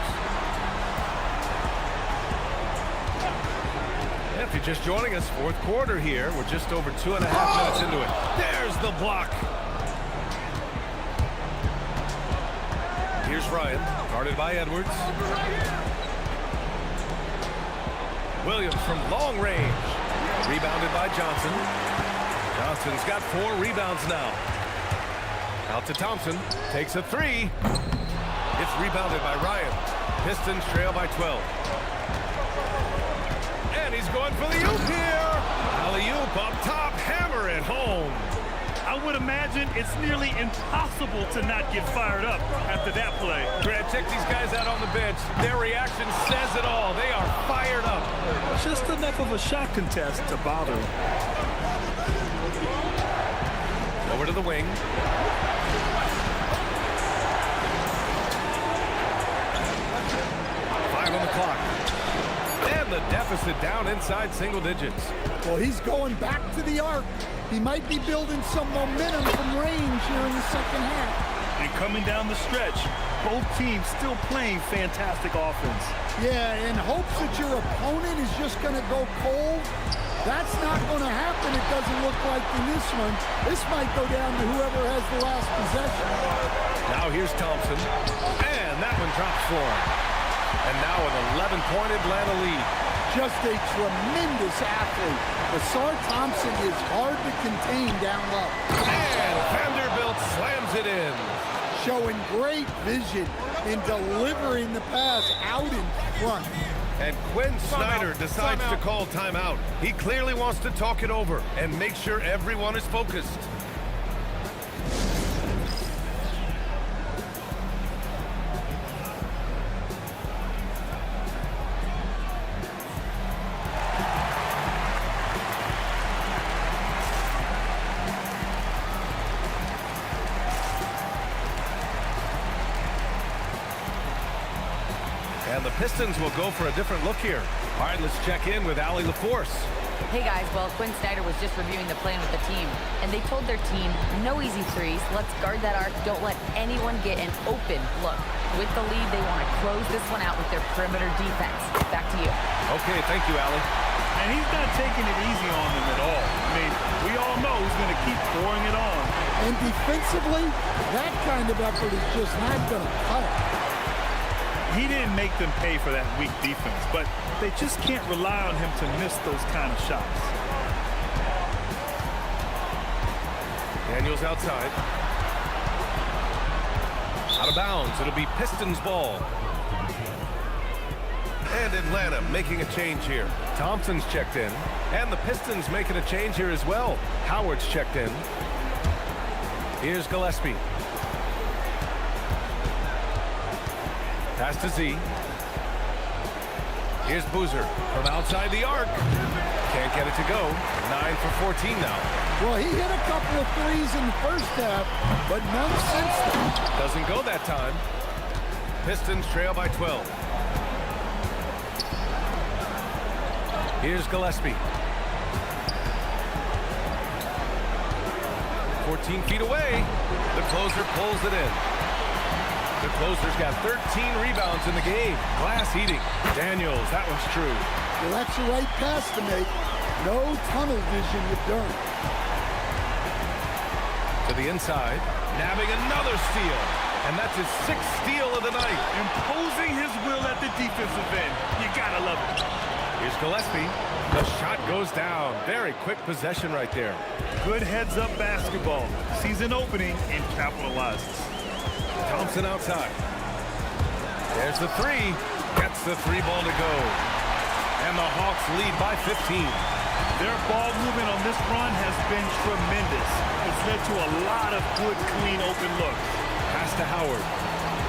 If you're just joining us, fourth quarter here. We're just over 2.5 minutes into it. There's the block. Here's Ryan, guarded by Edwards. Williams from long range. Rebounded by Johnson. Johnson's got 4 rebounds now. Out to Thompson. Takes a 3. It's rebounded by Ryan. Pistons trail by 12. And he's going for the oop here. Alley-oop up top. Hammer it home. I would imagine it's nearly impossible to not get fired up after that play. Grant, check these guys out on the bench. Their reaction says it all. They are fired up. Just enough of a shot contest to bother him. Over to the wing. On the clock. And the deficit down inside single digits. Well, he's going back to the arc. He might be building some momentum from range here in the second half. And coming down the stretch, both teams still playing fantastic offense. Yeah, in hopes that your opponent is just going to go cold. That's not going to happen, it doesn't look like in this one. This might go down to whoever has the last possession. Now here's Thompson. And that one drops for him. And now an 11-point Atlanta lead. Just a tremendous athlete. Basar Thompson is hard to contain down low. And Vanderbilt slams it in. Showing great vision in delivering the pass out in front. And Quinn Snyder decides to call timeout. He clearly wants to talk it over and make sure everyone is focused. And the Pistons will go for a different look here. All right, let's check in with Allie LaForce. Hey guys, well, Quinn Snyder was just reviewing the plan with the team, and they told their team, no easy threes, let's guard that arc, don't let anyone get an open look. With the lead, they want to close this one out with their perimeter defense. Back to you. Okay, thank you, Allie. And he's not taking it easy on them at all. I mean, we all know he's going to keep pouring it on. And defensively, that kind of effort is just not going to cut it. He didn't make them pay for that weak defense, but they just can't rely on him to miss those kind of shots. Daniels outside. Out of bounds. It'll be Pistons ball. And Atlanta making a change here. Thompson's checked in. And the Pistons making a change here as well. Howard's checked in. Here's Gillespie. Pass to Z. Here's Boozer from outside the arc. Can't get it to go. 9 for 14 now. Well, he hit a couple of threes in the first half, but none since then. Doesn't go that time. Pistons trail by 12. Here's Gillespie. 14 feet away. The closer pulls it in. The closer's got 13 rebounds in the game. Glass eating. Daniels, that one's true. Well, that's the right pass to make. No tunnel vision with Durham. To the inside. Nabbing another steal. And that's his 6th steal of the night. Imposing his will at the defensive end. You gotta love it. Here's Gillespie. The shot goes down. Very quick possession right there. Good heads-up basketball. Sees an opening and capitalizes. Thompson outside. There's the three. Gets the 3-ball to go. And the Hawks lead by 15. Their ball movement on this run has been tremendous. It's led to a lot of good, clean, open looks. Pass to Howard.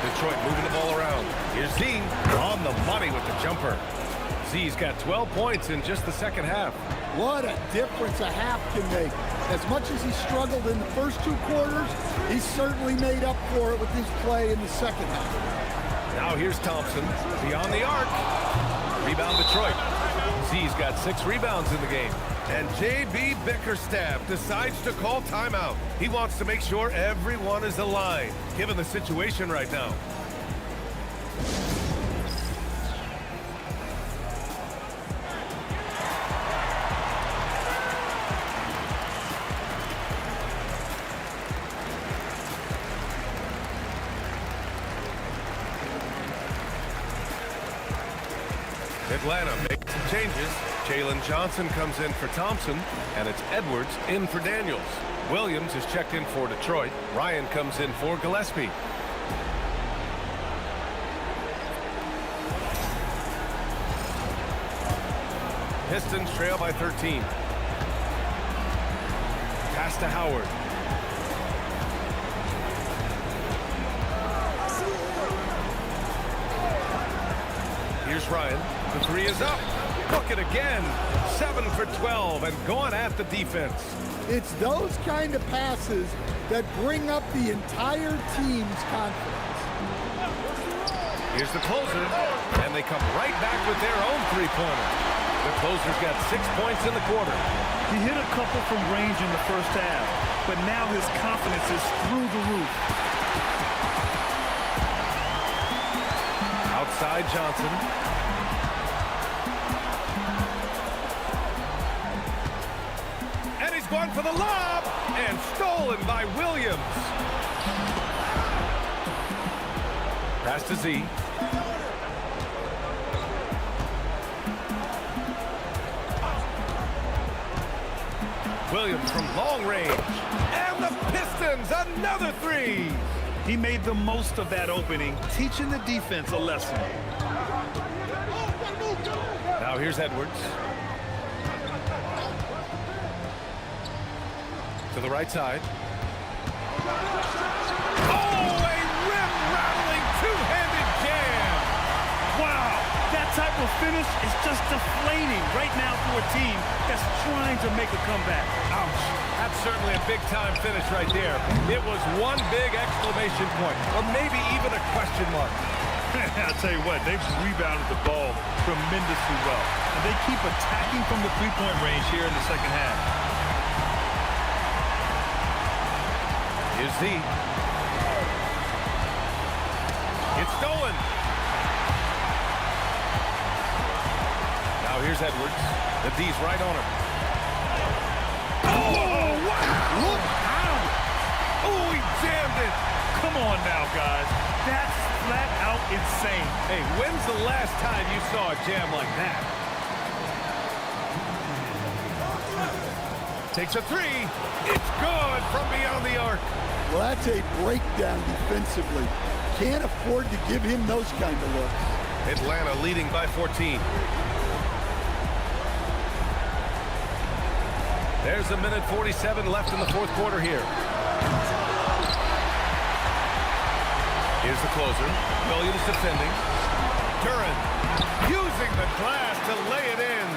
Detroit moving the ball around. Here's Z on the money with the jumper. Z's got 12 points in just the second half. What a difference a half can make. As much as he struggled in the first 2 quarters, he certainly made up for it with his play in the second half. Now here's Thompson. Beyond the arc. Rebound Detroit. Z's got 6 rebounds in the game. And J.B. Bickerstaff decides to call timeout. He wants to make sure everyone is aligned, given the situation right now. Atlanta makes some changes. Jalen Johnson comes in for Thompson, and it's Edwards in for Daniels. Williams is checked in for Detroit. Ryan comes in for Gillespie. Pistons trail by 13. Pass to Howard. Here's Ryan. The 3 is up. Book it again. 7 for 12 and going at the defense. It's those kind of passes that bring up the entire team's confidence. Here's the closer, and they come right back with their own 3-pointer. The closer's got 6 points in the quarter. He hit a couple from range in the first half, but now his confidence is through the roof. Outside Johnson. And he's going for the lob, and stolen by Williams. Pass to Z. Williams from long range. And the Pistons, another 3. He made the most of that opening, teaching the defense a lesson. Now here's Edwards. To the right side. Oh, a rim-rattling two-handed jam. Wow, that type of finish is just deflating right now for a team that's trying to make a comeback. Ouch. That's certainly a big-time finish right there. It was one big exclamation point, or maybe even a question mark. I'll tell you what, they've rebounded the ball tremendously well. And they keep attacking from the three-point range here in the second half. Here's Z. It's stolen. Now here's Edwards. The D's right on him. Oh, wow! Look out! Oh, he jammed it. Come on now, guys. That's flat out insane. Hey, when's the last time you saw a jam like that? Takes a 3. It's good from beyond the arc. Well, that's a breakdown defensively. Can't afford to give him those kind of looks. Atlanta leading by 14. There's a minute 47 left in the fourth quarter here. Here's the closer. Williams defending. Duran using the glass to lay it in.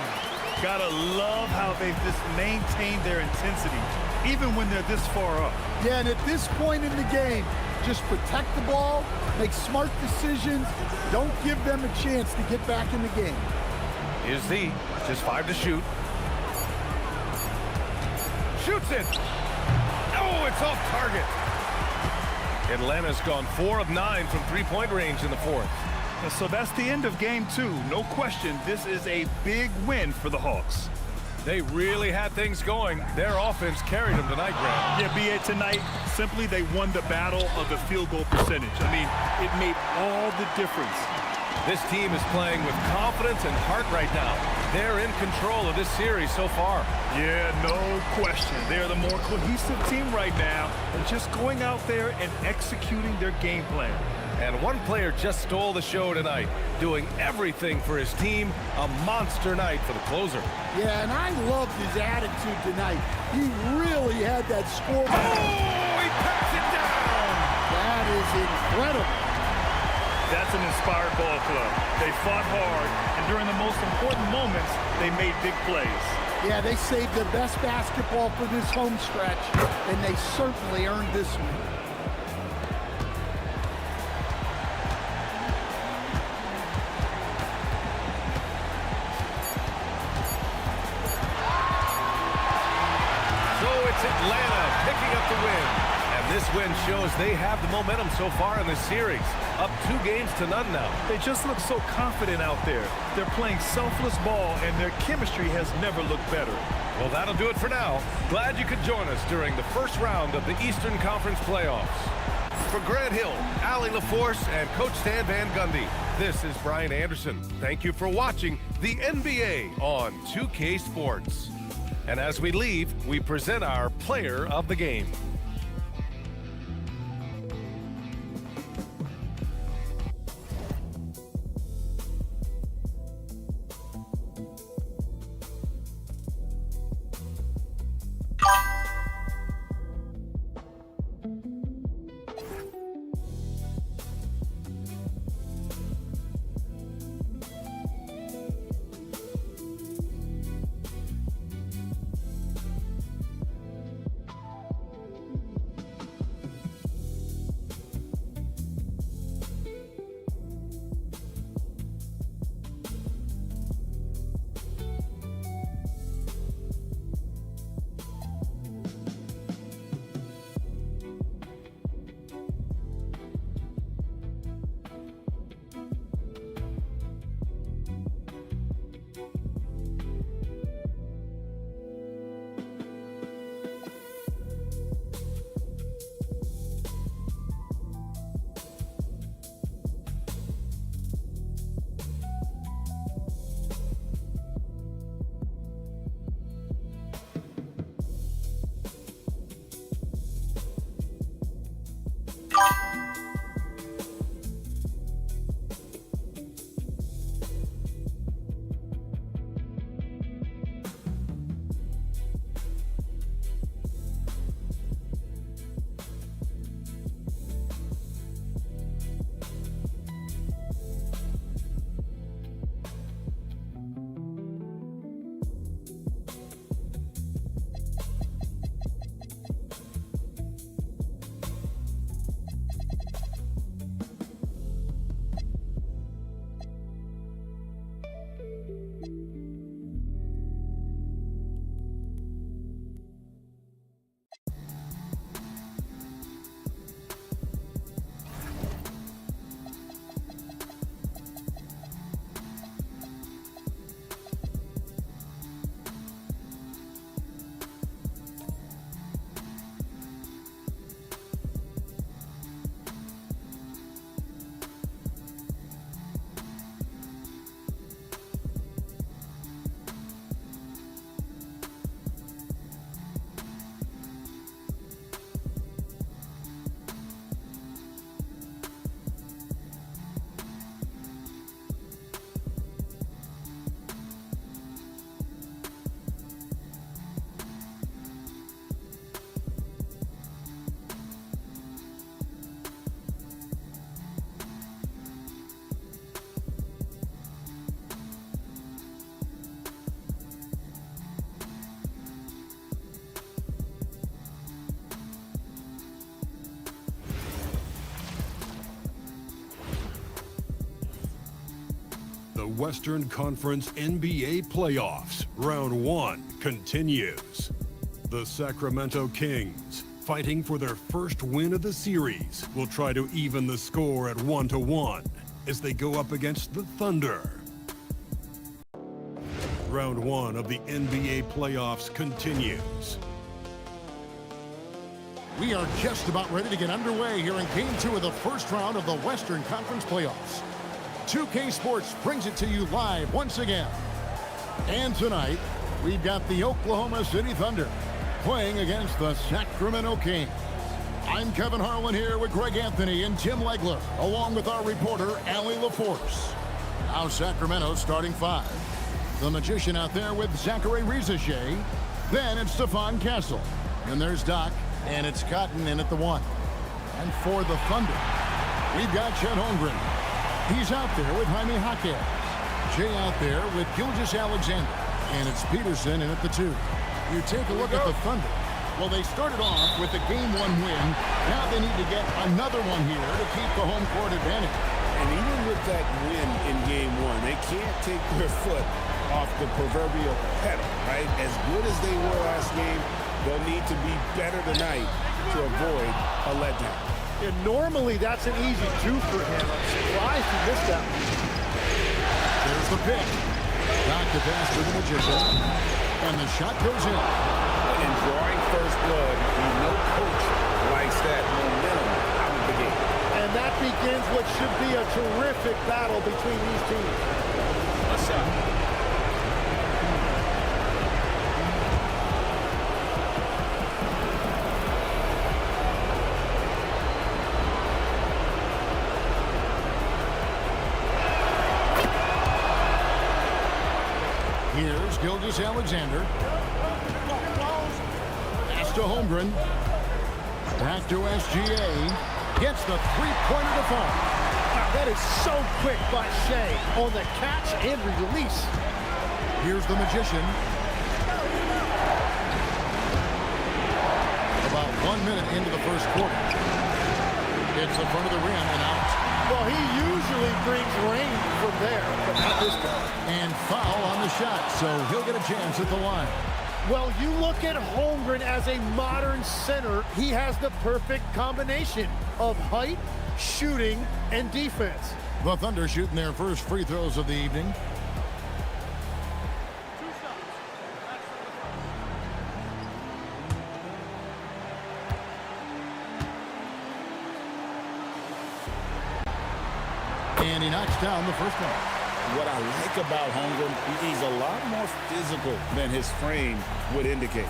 Gotta love how they've just maintained their intensity, even when they're this far up. Yeah, and at this point in the game, Just protect the ball, make smart decisions, don't give them a chance to get back in the game. Here's Z, just 5 to shoot. Shoots it. Oh, it's off target. Atlanta's gone 4 of 9 from three-point range in the fourth. And so that's the end of game 2. No question, this is a big win for the Hawks. They really had things going. Their offense carried them tonight, Grant. Yeah, BA, tonight, simply they won the battle of the field goal percentage. I mean, it made all the difference. This team is playing with confidence and heart right now. They're in control of this series so far. Yeah, no question. They're the more cohesive team right now and just going out there and executing their game plan. And one player just stole the show tonight, doing everything for his team. A monster night for the closer. Yeah, and I loved his attitude tonight. He really had that score. Oh, he packs it down! That is incredible. That's an inspired ball club. They fought hard, and during the most important moments, they made big plays. Yeah, they saved the best basketball for this home stretch, and they certainly earned this one. Atlanta picking up the win. And this win shows they have the momentum so far in this series. Up 2 games to none now. They just look so confident out there. They're playing selfless ball, and their chemistry has never looked better. Well, that'll do it for now. Glad you could join us during the first round of the Eastern Conference playoffs. For Grant Hill, Allie LaForce, and Coach Stan Van Gundy, this is Brian Anderson. Thank you for watching the NBA on 2K Sports. And as we leave, we present our player of the game. Western Conference NBA playoffs. Round 1 continues. The Sacramento Kings, fighting for their first win of the series, will try to even the score at 1-1 as they go up against the Thunder. Round 1 of the NBA playoffs continues. We are just about ready to get underway here in Game 2 of the first round of the Western Conference playoffs. 2K Sports brings it to you live once again. And tonight, we've got the Oklahoma City Thunder playing against the Sacramento Kings. I'm Kevin Harlan here with Greg Anthony and Tim Legler, along with our reporter, Allie LaForce. Now Sacramento starting 5. The Magician out there with Zachary Rizichet. Then it's Stephon Castle. And there's Doc. And it's Cotton in at the 1. And for the Thunder, we've got Chet Holmgren. He's out there with Jaime Jaquez. Jay out there with Gilgeous Alexander. And it's Peterson in at the 2. You take a look at the Thunder. Well, they started off with a Game 1 win. Now they need to get another one here to keep the home court advantage. And even with that win in Game 1, they can't take their foot off the proverbial pedal, right? As good as they were last game, they'll need to be better tonight to avoid a letdown. And normally that's an easy 2 for him. I'm surprised he missed that one. There's the pick. Back to pass to the Magician. And the shot goes in. In drawing first blood, you know coach likes that momentum out of the game. And that begins what should be a terrific battle between these teams. What's up? Here's Gilgeous Alexander. Pass to Holmgren. Back to SGA. Gets the three-pointer to fall. Wow, that is so quick by Shea on the catch and release. Here's the Magician. About 1 minute into the first quarter. It's the front of the rim and out. Well, he usually brings rain from there, but not this time. And foul on the shot, so he'll get a chance at the line. Well, you look at Holmgren as a modern center. He has the perfect combination of height, shooting, and defense. The Thunder shooting their first free throws of the evening. And he knocks down the first one. What I like about Holmgren, he's a lot more physical than his frame would indicate.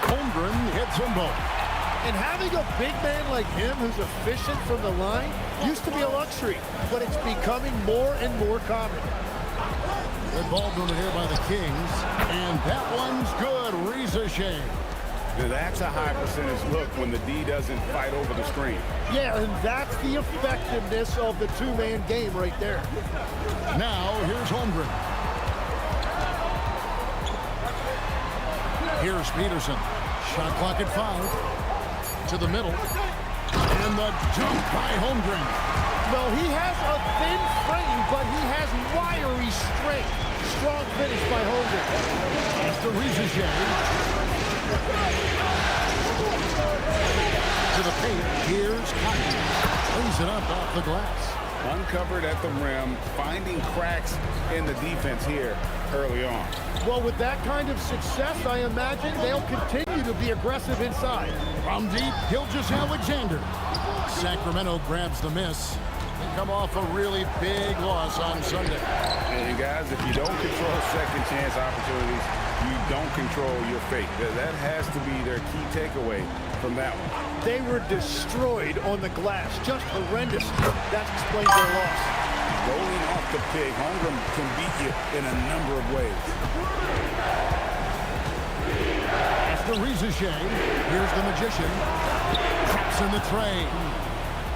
Holmgren hits them both. And having a big man like him who's efficient from the line used to be a luxury, but it's becoming more and more common. Good ball movement here by the Kings. And that one's good. Rizichet. Now that's a high percentage look when the D doesn't fight over the screen. Yeah, and that's the effectiveness of the two-man game right there. Now, here's Holmgren. Here's Peterson. Shot clock at 5. To the middle. And the jump by Holmgren. Well, he has a thin frame, but he has wiry strength. Strong finish by Holmgren. That's the Rizichet. To the paint. Here's Cotton. Cleans it up off the glass. Uncovered at the rim, finding cracks in the defense here early on. Well, with that kind of success, I imagine they'll continue to be aggressive inside. From deep, Gilgeous Alexander. Sacramento grabs the miss. They come off a really big loss on Sunday. And guys, if you don't control second chance opportunities, you don't control your fate. That has to be their key takeaway from that one. They were destroyed on the glass, just horrendous. That explains their loss. Rolling off the pig, Holmgren can beat you in a number of ways. After Rizichet, here's the Magician. Traps in the tray.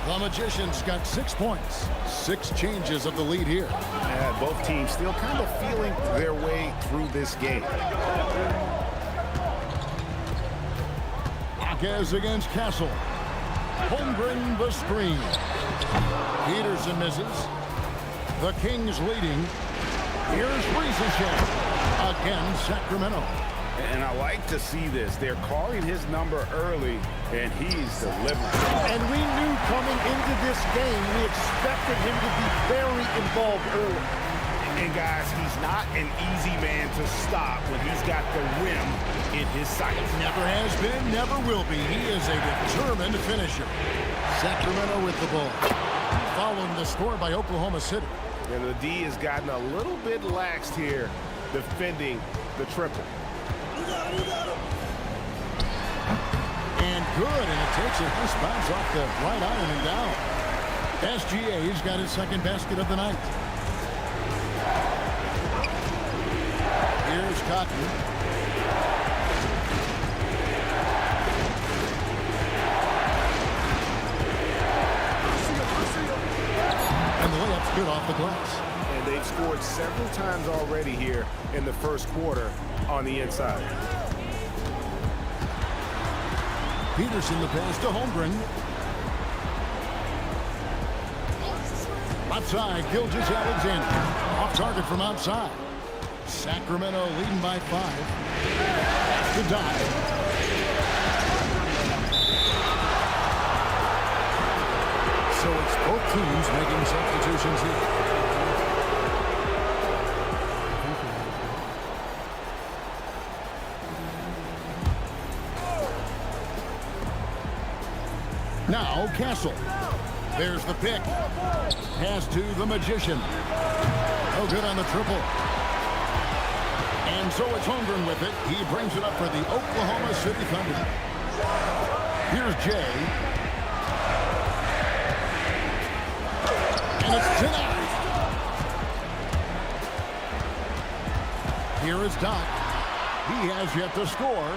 The Magician's got 6 points. 6 changes of the lead here. Yeah, both teams still kind of feeling their way through this game. Marquez against Castle. Holmgren the screen. Peterson misses. The Kings leading. Here's Riesenscheid. Again, Sacramento. And I like to see this. They're calling his number early, and he's delivering. And we knew coming into this game, we expected him to be very involved early. And guys, he's not an easy man to stop when he's got the rim in his sights. Never has been, never will be. He is a determined finisher. Sacramento with the ball. Following the score by Oklahoma City. And the D has gotten a little bit laxed here, defending the triple. And good, and it takes a nice bounce off the right iron and down. SGA's got his second basket of the night. Here's Cotton. And the layup's good off the glass. And they've scored several times already here in the first quarter on the inside. Peterson the pass to Holmgren. Left side, Gilgeous-Alexander. Off target from outside. Sacramento leading by 5. To Doc. So it's both teams making substitutions here. Now Castle. There's the pick. Pass to the Magician. Oh, good on the triple. And so it's Holmgren with it. He brings it up for the Oklahoma City Thunder. Here's Jay. And it's denied. Here is Doc. He has yet to score.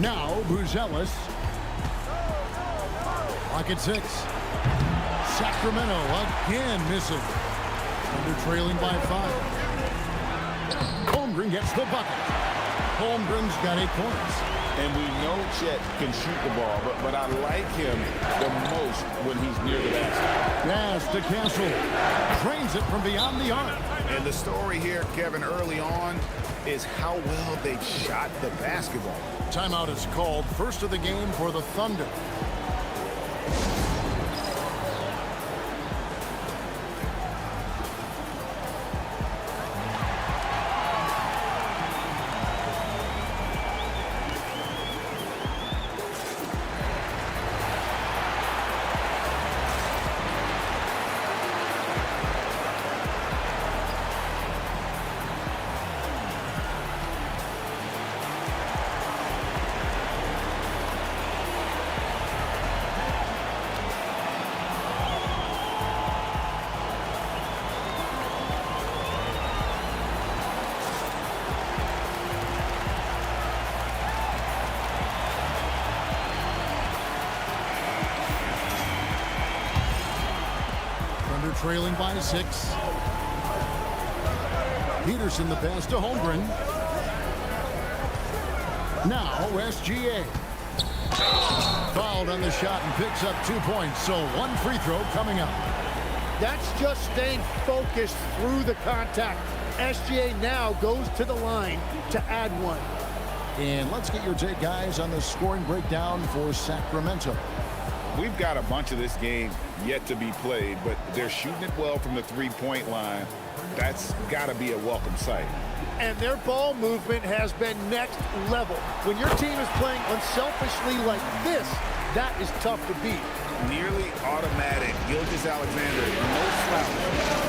Now Buzelis. Lock at 6. Sacramento again missing. Under trailing by 5. Holmgren gets the bucket. Holmgren's got 8 points. And we know Chet can shoot the ball, but I like him the most when he's near the basket. Pass to Castle. Trains it from beyond the arc. And the story here, Kevin, early on is how well they've shot the basketball. Timeout is called. First of the game for the Thunder. Trailing by 6. Peterson the pass to Holmgren. Now SGA. Fouled on the shot and picks up 2 points. So 1 free throw coming up. That's just staying focused through the contact. SGA now goes to the line to add 1. And let's get your take, guys, on the scoring breakdown for Sacramento. We've got a bunch of this game yet to be played, but they're shooting it well from the three-point line. That's got to be a welcome sight. And their ball movement has been next level. When your team is playing unselfishly like this, that is tough to beat. Nearly automatic. Gilgeous-Alexander, no slouch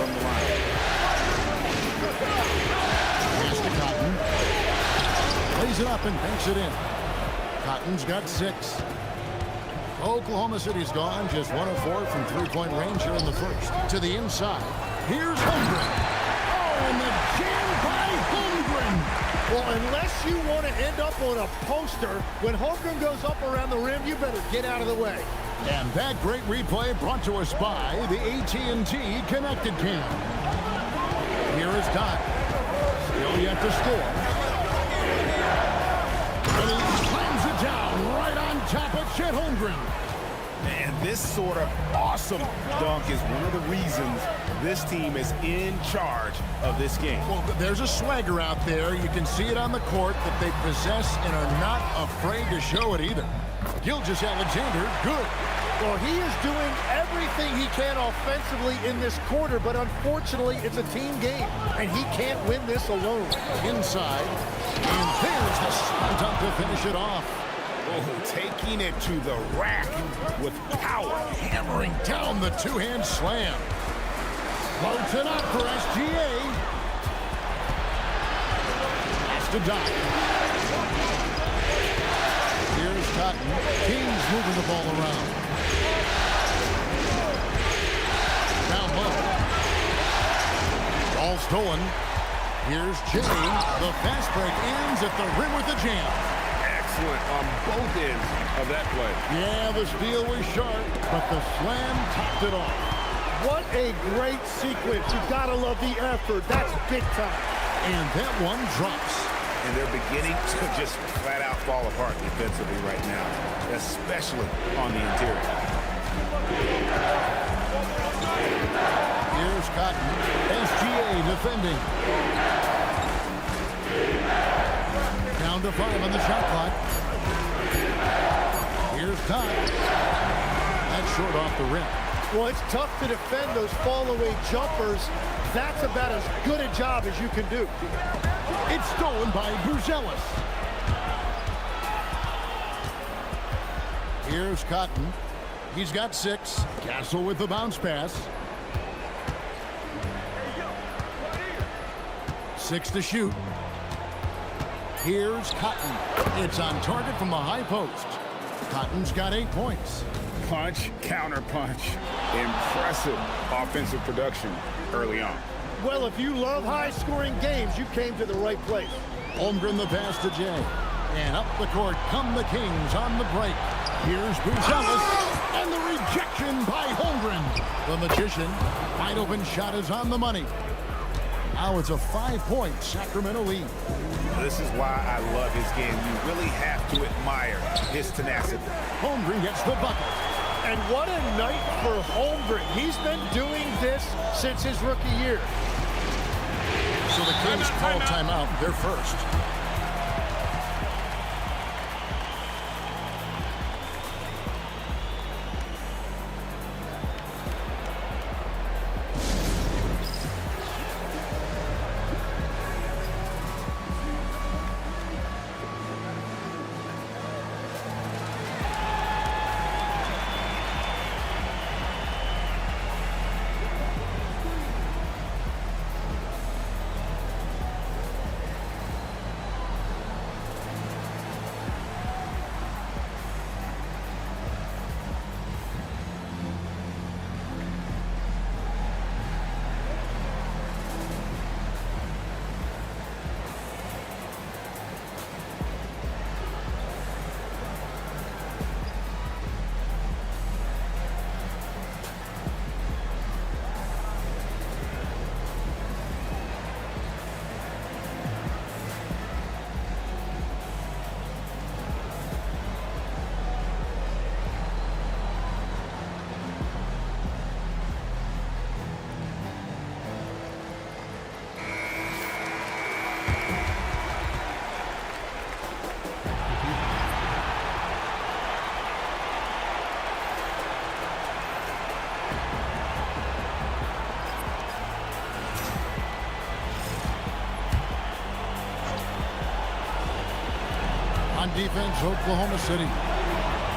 from the line. Pass to Cotton. Lays it up and banks it in. Cotton's got 6. Oklahoma City's gone just 1 of 4 from three-point range here in the first. To the inside. Here's Holmgren. Oh, and the jam by Holmgren. Well, unless you want to end up on a poster, when Holmgren goes up around the rim, you better get out of the way. And that great replay brought to us by the AT&T Connected Cam. Here is Doc. Still yet to score. Chet Holmgren. Man, this sort of awesome dunk is one of the reasons this team is in charge of this game. Well, there's a swagger out there. You can see it on the court that they possess and are not afraid to show it either. Gilgeous-Alexander, good. Well, he is doing everything he can offensively in this quarter, but unfortunately, it's a team game, and he can't win this alone. Inside, and there's the slam dunk to finish it off. Oh, taking it to the rack with power. Hammering down the two-hand slam. Floats it up for SGA. Has to dive. Here's Cotton. Kings moving the ball around. Down low. Ball stolen. Here's Jay. The fast break ends at the rim with a jam. Excellent on both ends of that play. Yeah, the steal was sharp, but the slam topped it off. What a great sequence. You've got to love the effort. That's big time. And that one drops. And they're beginning to just flat out fall apart defensively right now, especially on the interior. Here's Cotton. SGA defending. Down to 5 on the shot clock. Here's Todd. That's short off the rim. Well, it's tough to defend those fall-away jumpers. That's about as good a job as you can do. It's stolen by Buzelis. Here's Cotton. He's got 6. Castle with the bounce pass. 6 to shoot. Here's Cotton. It's on target from the high post. Cotton's got 8 points. Punch, counter punch. Impressive offensive production early on. Well, if you love high-scoring games, you came to the right place. Holmgren the pass to Jay. And up the court come the Kings on the break. Here's Buzelis. And the rejection by Holmgren. The Magician. Wide open shot is on the money. Now it's a 5-point Sacramento lead. This is why I love his game. You really have to admire his tenacity. Holmgren gets the bucket. And what a night for Holmgren. He's been doing this since his rookie year. So the Kings call timeout. They're first. On defense, Oklahoma City.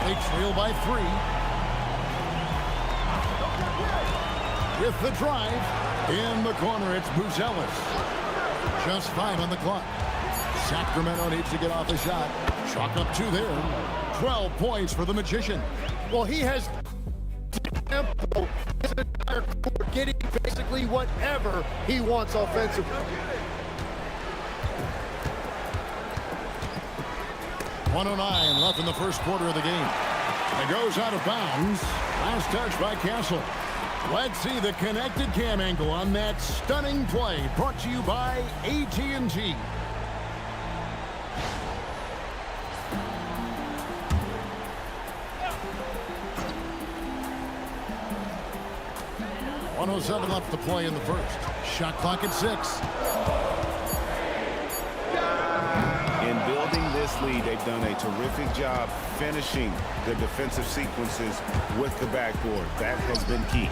They trail by 3. With the drive, in the corner, it's Buzelis. Just 5 on the clock. Sacramento needs to get off the shot. Chalk up 2 there. 12 points for the Magician. Well, he has tempo his entire court, getting basically whatever he wants offensively. 1:09 left in the first quarter of the game. It goes out of bounds. Last touch by Castle. Let's see the connected cam angle on that stunning play, brought to you by AT&T. 1:07 left to play in the first. Shot clock at 6. In building this lead, they've done a terrific job finishing the defensive sequences with the backboard. That has been key.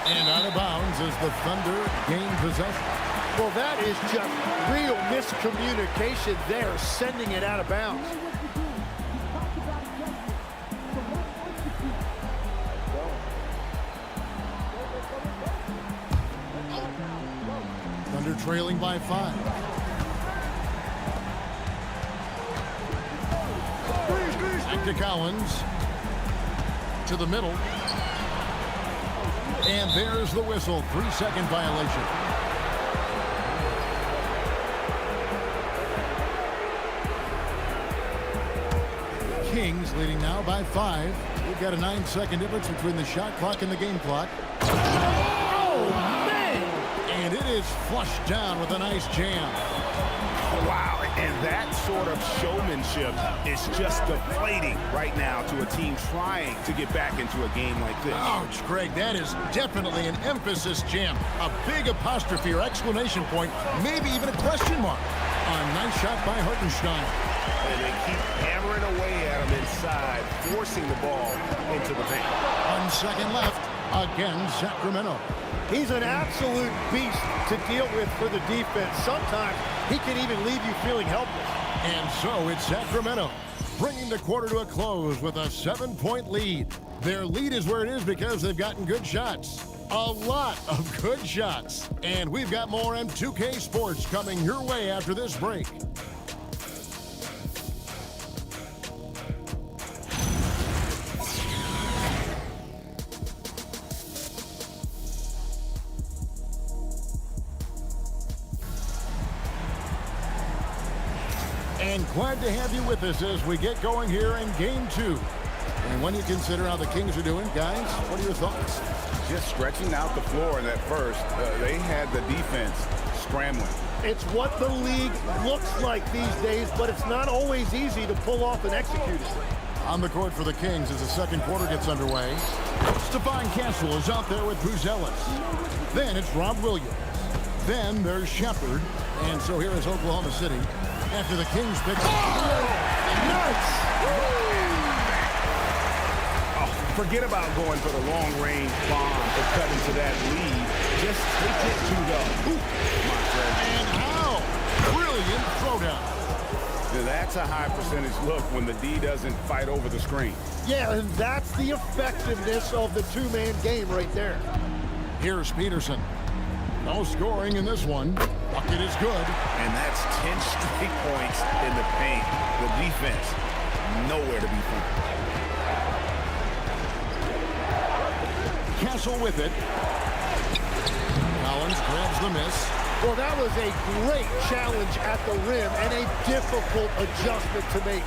And out of bounds as the Thunder gain possession. Well, that is just real miscommunication there, sending it out of bounds. Thunder trailing by 5. Back to Collins. To the middle. And there's the whistle. 3-second violation. Kings leading now by 5. We've got a 9-second difference between the shot clock and the game clock. Oh, man! And it is flushed down with a nice jam. Wow, and that sort of showmanship is just deflating right now to a team trying to get back into a game like this. Ouch, Greg, that is definitely an emphasis jam. A big apostrophe or exclamation point, maybe even a question mark. A nice shot by Hartenstein. And they keep hammering away at him inside, forcing the ball into the paint. 1 second left. Again, Sacramento. He's an absolute beast to deal with for the defense. Sometimes he can even leave you feeling helpless. And so it's Sacramento, bringing the quarter to a close with a 7-point lead. Their lead is where it is because they've gotten good shots. A lot of good shots. And we've got more M2K Sports coming your way after this break. And glad to have you with us as we get going here in Game 2. And when you consider how the Kings are doing, guys, what are your thoughts? Just stretching out the floor in that first. They had the defense scrambling. It's what the league looks like these days, but it's not always easy to pull off and execute it. On the court for the Kings as the second quarter gets underway. Stephon Castle is out there with Buzelis. Then it's Rob Williams. Then there's Shepard. And so here is Oklahoma City after the Kings pick up. Nuts! Forget about going for the long-range bomb to cut into that lead. Just take it to the hoop, my friend. And how? Brilliant throwdown. Now that's a high percentage look when the D doesn't fight over the screen. Yeah, and that's the effectiveness of the two-man game right there. Here's Peterson. No scoring in this one. Bucket is good. And that's 10 straight points in the paint. The defense, nowhere to be found. Castle with it. Collins grabs the miss. Well, that was a great challenge at the rim and a difficult adjustment to make.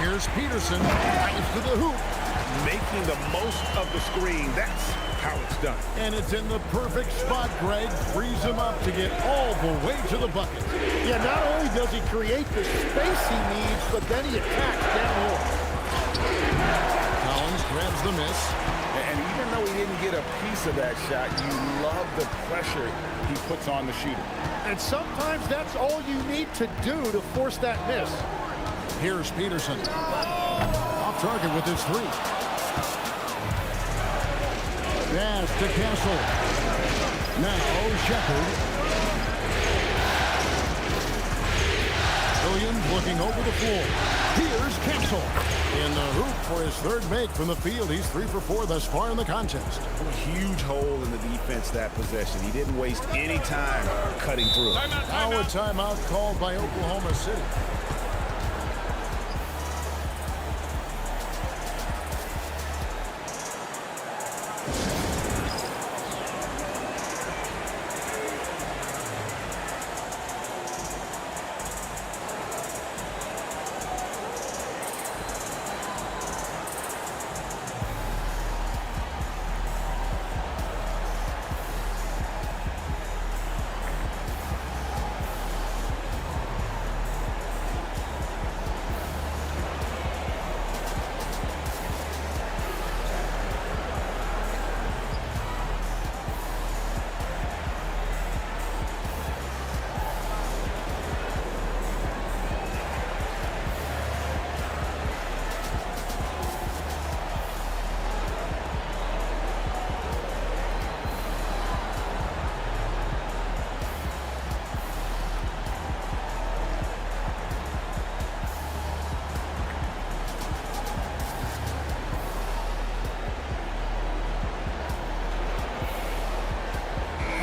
Here's Peterson. Drives to the hoop. Making the most of the screen. That's how it's done. And it's in the perfect spot, Greg. Frees him up to get all the way to the bucket. Yeah, not only does he create the space he needs, but then he attacks downhill. Collins grabs the miss. And even though he didn't get a piece of that shot, you love the pressure he puts on the shooter. And sometimes that's all you need to do to force that miss. Here's Peterson. Off target with his three. Pass to Castle. Now Shepard. Williams looking over the floor. Here's Castle. In the hoop for his third make from the field. He's 3 for 4 thus far in the contest. A huge hole in the defense that possession. He didn't waste any time cutting through. Now a timeout called by Oklahoma City.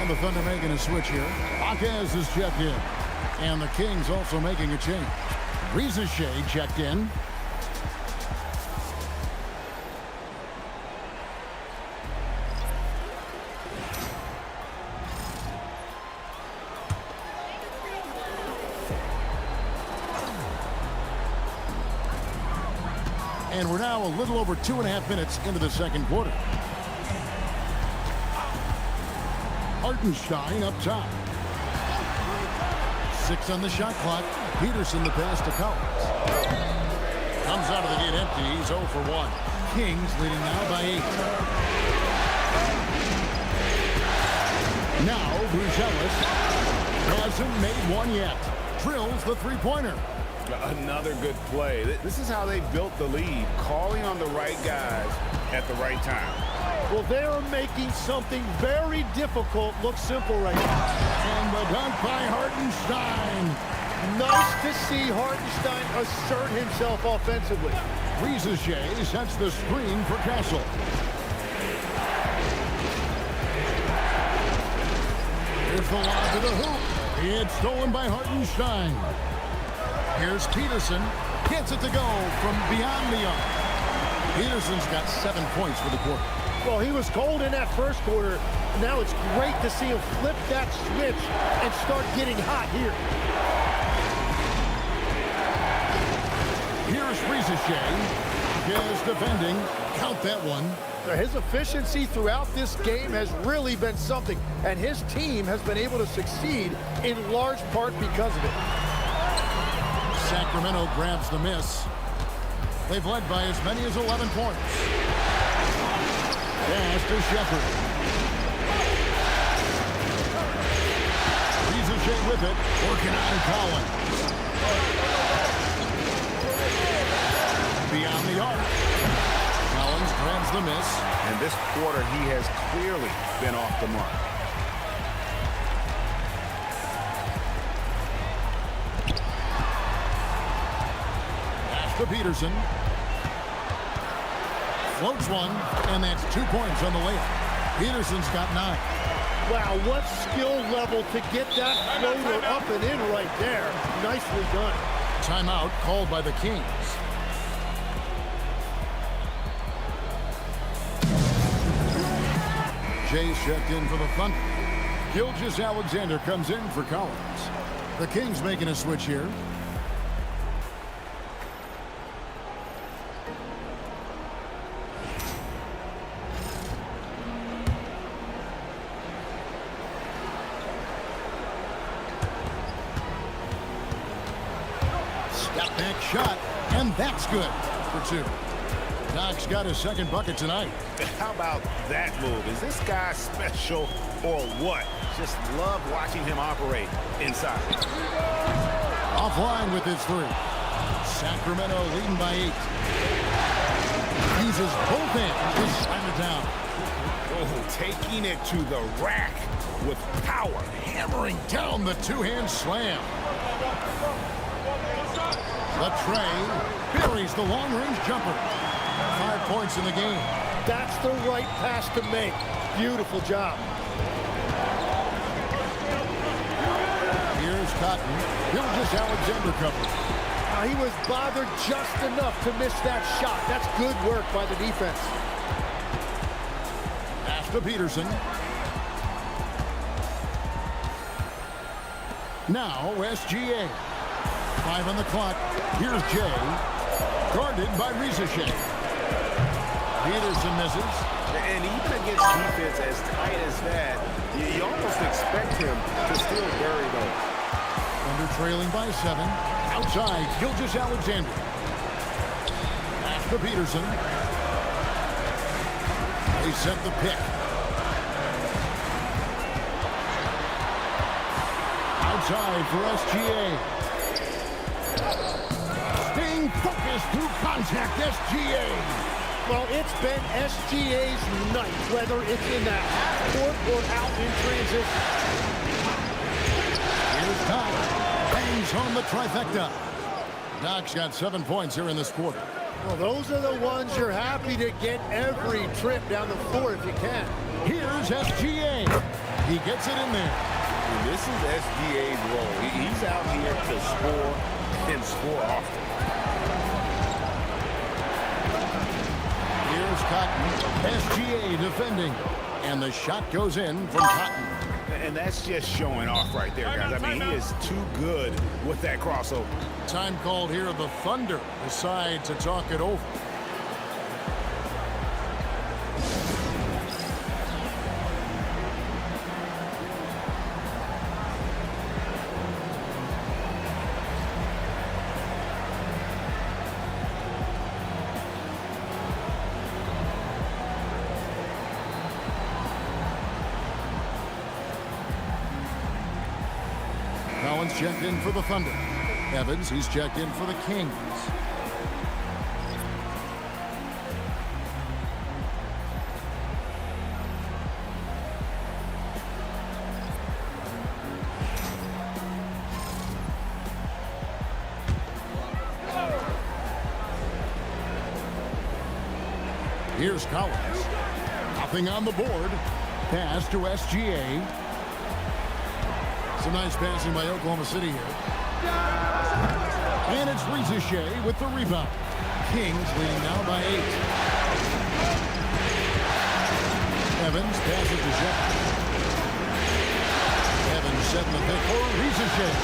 the Thunder making a switch here. Marquez is checked in. And the Kings also making a change. Rizachet checked in. And we're now a little over 2.5 minutes into the second quarter. Hartenstein up top. 6 on the shot clock. Peterson the pass to Collins. Comes out of the gate empty. He's 0 for 1. Kings leading now by 8. Now Brugelis hasn't made one yet. Drills the three-pointer. Another good play. This is how they built the lead, calling on the right guys at the right time. Well, they are making something very difficult look simple right now. And the dunk by Hartenstein. Nice to see Hartenstein assert himself offensively. Rizachet sets the screen for Castle. Here's the lob to the hoop. It's stolen by Hartenstein. Here's Peterson. Gets it to go from beyond the arc. Peterson's got 7 points for the quarter. Well, he was cold in that first quarter. Now it's great to see him flip that switch and start getting hot here. Here's Rizachet. Is defending. Count that one. His efficiency throughout this game has really been something, and his team has been able to succeed in large part because of it. Sacramento grabs the miss. They've led by as many as 11 points. Pass to Shepard. Rizachet with it. Working on Collins. Beyond the arc. Collins grabs the miss. And this quarter, he has clearly been off the mark. To Peterson. Floats one, and that's 2 points on the layup. Peterson's got 9. Wow, what skill level to get that floater up and in right there. Nicely done. Timeout called by the Kings. Jay's checked in for the Thunder. Gilgeous-Alexander comes in for Collins. The Kings making a switch here. Step back shot, and that's good for 2. Doc's got his second bucket tonight. How about that move? Is this guy special or what? Just love watching him operate inside. Offline with his 3. Sacramento leading by 8. Uses both hands to slam it down. Oh, taking it to the rack with power. Hammering down the 2-hand slam. The tray buries the long-range jumper. 5 points in the game. That's the right pass to make. Beautiful job. Here's Cotton. Gilgeous-Alexander covered. Now he was bothered just enough to miss that shot. That's good work by the defense. Pass to Peterson. Now SGA. 5 on the clock. Here's Jay. Guarded by Rizachet. Peterson misses. And even against defense as tight as that, you almost expect him to still bury those. Under trailing by 7. Outside, Gilgeous-Alexander. Pass to Peterson. They set the pick. Outside for SGA. Staying focused through contact, SGA. Well, it's been SGA's night, whether it's in the half court or out in transition. Here's Doc. Bangs home the trifecta. Doc's got 7 points here in this quarter. Well, those are the ones you're happy to get every trip down the floor if you can. Here's SGA. He gets it in there. And this is SGA's role. He's out here to score and score often. Here's Cotton. SGA defending. And the shot goes in from Cotton. And that's just showing off right there, guys. I mean, he is too good with that crossover. Time called here. The Thunder decide to talk it over. Collins checked in for the Thunder. Evans, he's checked in for the Kings. Here's Collins. Nothing on the board. Pass to SGA. Some nice passing by Oklahoma City here. And it's Rizachet with the rebound. Kings leading now by 8. Evans passes to Shepard. Evans setting the pick for Rizachet.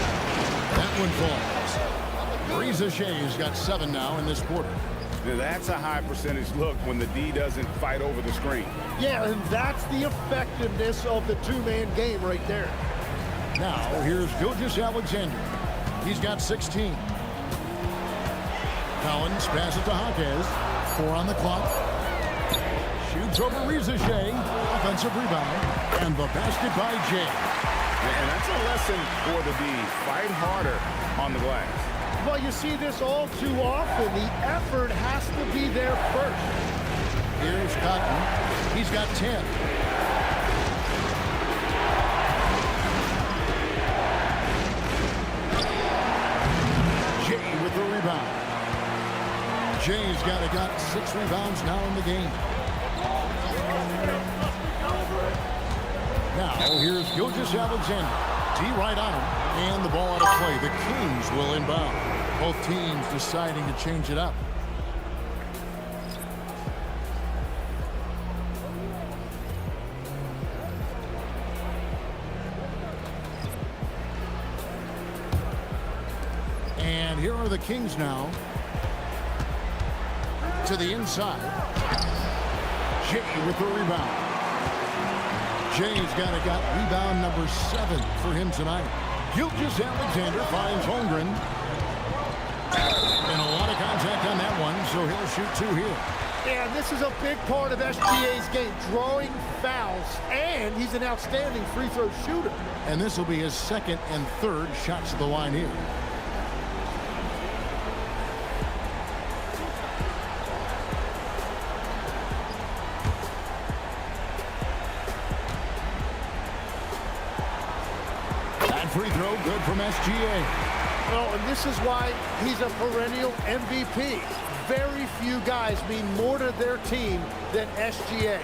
That one falls. Rizachet's got 7 now in this quarter. Now that's a high percentage look when the D doesn't fight over the screen. Yeah, and that's the effectiveness of the two-man game right there. Now, here's Gilgeous-Alexander. He's got 16. Collins passes to Jaquez. 4 on the clock. Shoots over Rizachet. Offensive rebound. And the basket by Jay. And that's a lesson for the D. Fight harder on the glass. Well, you see this all too often. The effort has to be there first. Here's Cotton. He's got 10. Jay with the rebound. Jay's got 6 rebounds now in the game. Now, here's Gilgeous-Alexander. T right on him. And the ball out of play. The Kings will inbound. Both teams deciding to change it up. And here are the Kings now. To the inside. Jay with the rebound. Jay's got rebound number 7 for him tonight. Gilgeous-Alexander finds Holmgren. And a lot of contact on that one, so he'll shoot 2 here. And this is a big part of SGA's game, drawing fouls, and he's an outstanding free throw shooter. And this will be his 2nd and 3rd shots to the line here. Free throw, good from SGA. Well, and this is why he's a perennial MVP. Very few guys mean more to their team than SGA.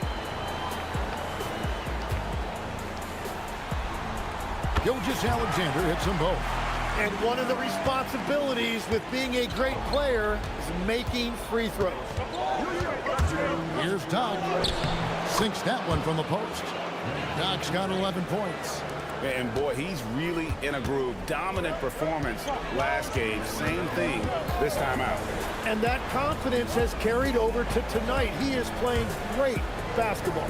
Gilgeous-Alexander hits them both. And one of the responsibilities with being a great player is making free throws. Here's Doc. Sinks that one from the post. Doc's got 11 points. And boy, he's really in a groove. Dominant performance last game. Same thing this time out. And that confidence has carried over to tonight. He is playing great basketball.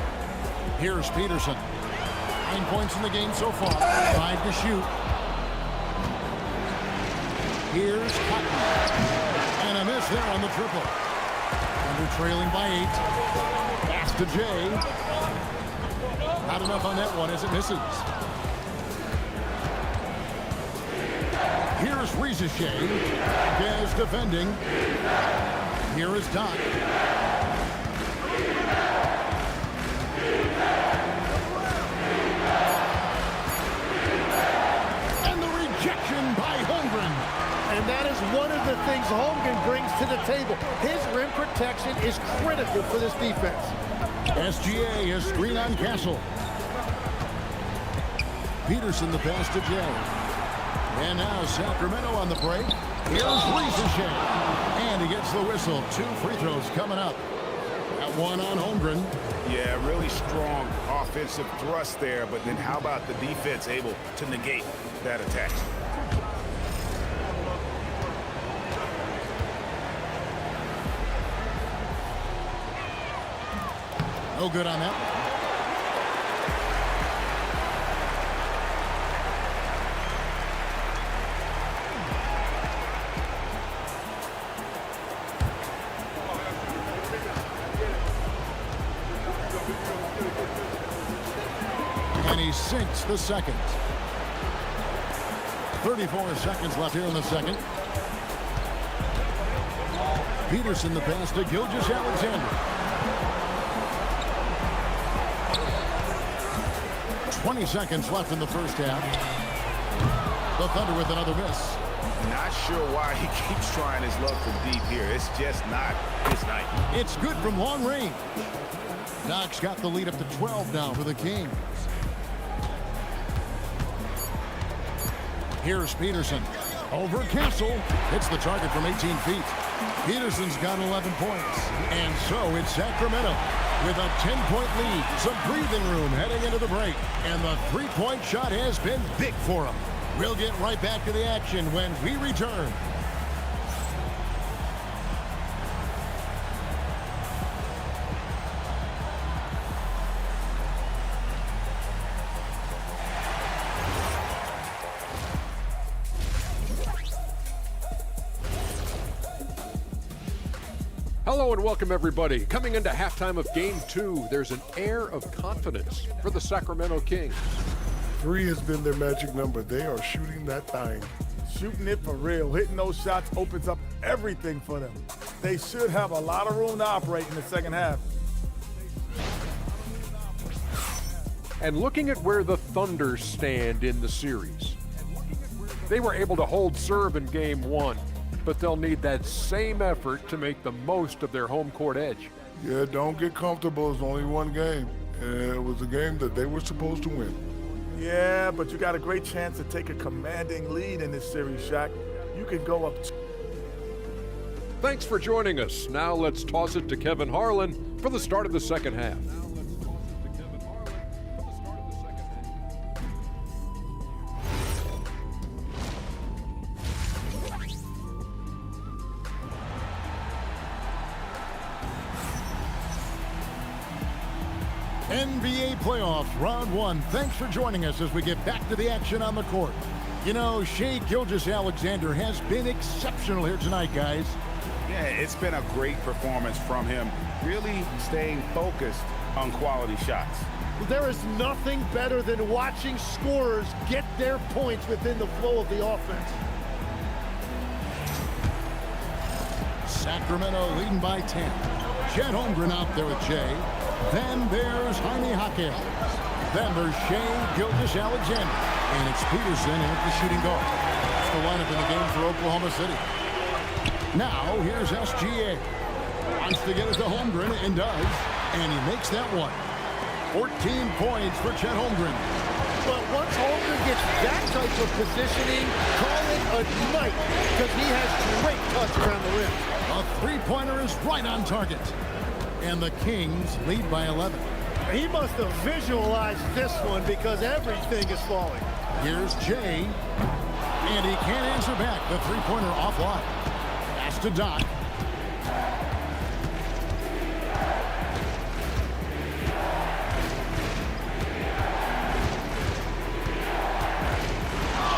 Here's Peterson. 9 points in the game so far. 5 to shoot. Here's Cotton. And a miss there on the triple. Under trailing by 8. Pass to Jay. Not enough on that one as it misses. Here's Rizachet. Gaz defending. Here is Doc. And the rejection by Holmgren. And that is one of the things Holmgren brings to the table. His rim protection is critical for this defense. SGA is screen on Castle. Peterson the pass to Jay. And now Sacramento on the break. Here's Ricochet. And he gets the whistle. 2 free throws coming up. That one on Holmgren. Yeah, really strong offensive thrust there, but then how about the defense able to negate that attack? No good on that one. And he sinks the second. 34 seconds left here in the second. Peterson the pass to Gilgeous-Alexander. 20 seconds left in the first half. The Thunder with another miss. Not sure why he keeps trying his luck from deep here. It's just not his night. It's good from long range. Doc's got the lead up to 12 now for the Kings. Here's Peterson. Over Castle. Hits the target from 18 feet. Peterson's got 11 points. And so it's Sacramento with a 10-point lead. Some breathing room heading into the break. And the three-point shot has been big for him. We'll get right back to the action when we return. Hello and welcome everybody. Coming into halftime of Game 2, there's an air of confidence for the Sacramento Kings. 3 has been their magic number. They are shooting that thing. Shooting it for real. Hitting those shots opens up everything for them. They should have a lot of room to operate in the second half. And looking at where the Thunder stand in the series, they were able to hold serve in Game 1, but they'll need that same effort to make the most of their home court edge. Yeah, don't get comfortable. It's only one game. And it was a game that they were supposed to win. Yeah, but you got a great chance to take a commanding lead in this series, Shaq. You can go up. Thanks for joining us. Now let's toss it to Kevin Harlan for the start of the second half. NBA playoffs, round 1. Thanks for joining us as we get back to the action on the court. You know, Shai Gilgeous-Alexander has been exceptional here tonight, guys. Yeah, it's been a great performance from him, really staying focused on quality shots. There is nothing better than watching scorers get their points within the flow of the offense. Sacramento leading by 10. Chet Holmgren out there with Jay. Then there's Jaime Jaquez. Then there's Shai Gilgeous-Alexander. And it's Peterson at the shooting guard. That's the lineup in the game for Oklahoma City. Now here's SGA. Wants to get it to Holmgren and does. And he makes that one. 14 points for Chet Holmgren. But once Holmgren gets that type of positioning, call it a night because he has great touch around the rim. A three-pointer is right on target. And the Kings lead by 11. He must have visualized this one because everything is falling. Here's Jay. And he can't answer back. The three-pointer offline. Pass to Doc.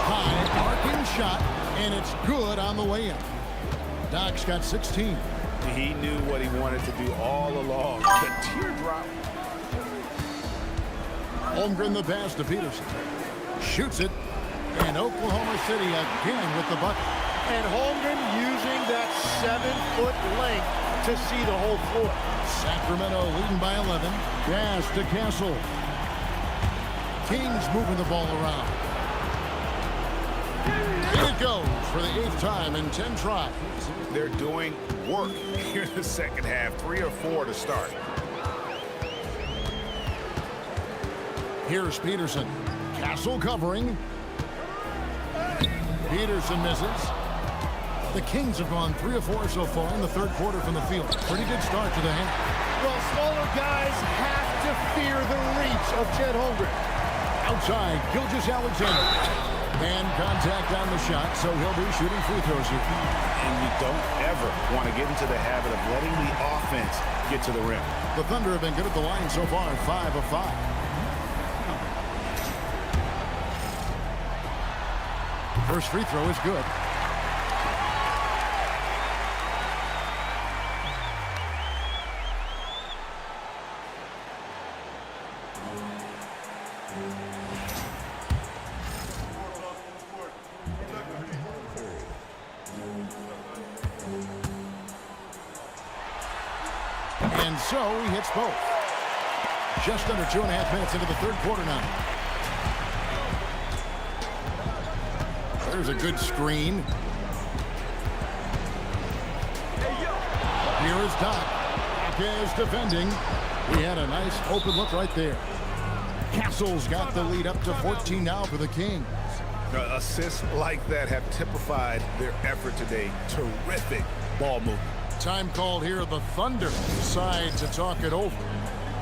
High arcing shot, and it's good on the way in. Doc's got 16. He knew what he wanted to do all along. The teardrop. Holmgren the pass to Peterson. Shoots it. And Oklahoma City again with the bucket. And Holmgren using that 7-foot length to see the whole floor. Sacramento leading by 11. Pass to Castle. Kings moving the ball around. In it goes for the 8th time in 10 tries. They're doing work here in the second half. 3 or 4 to start. Here's Peterson. Castle covering. Peterson misses. The Kings have gone 3 of 4 so far in the third quarter from the field. Pretty good start to the half. Well, smaller guys have to fear the reach of Chet Holmgren. Outside, Gilgeous-Alexander. And contact on the shot, so he'll be shooting free throws here. And you don't ever want to get into the habit of letting the offense get to the rim. The Thunder have been good at the line so far, 5 of 5. First free throw is good. And so he hits both. Just under 2.5 minutes into the third quarter now. There's a good screen. Here is Doc. Doc is defending. He had a nice open look right there. Castle's got the lead up to 14 now for the Kings. Assists like that have typified their effort today. Terrific ball movement. Time called here. The Thunder decide to talk it over.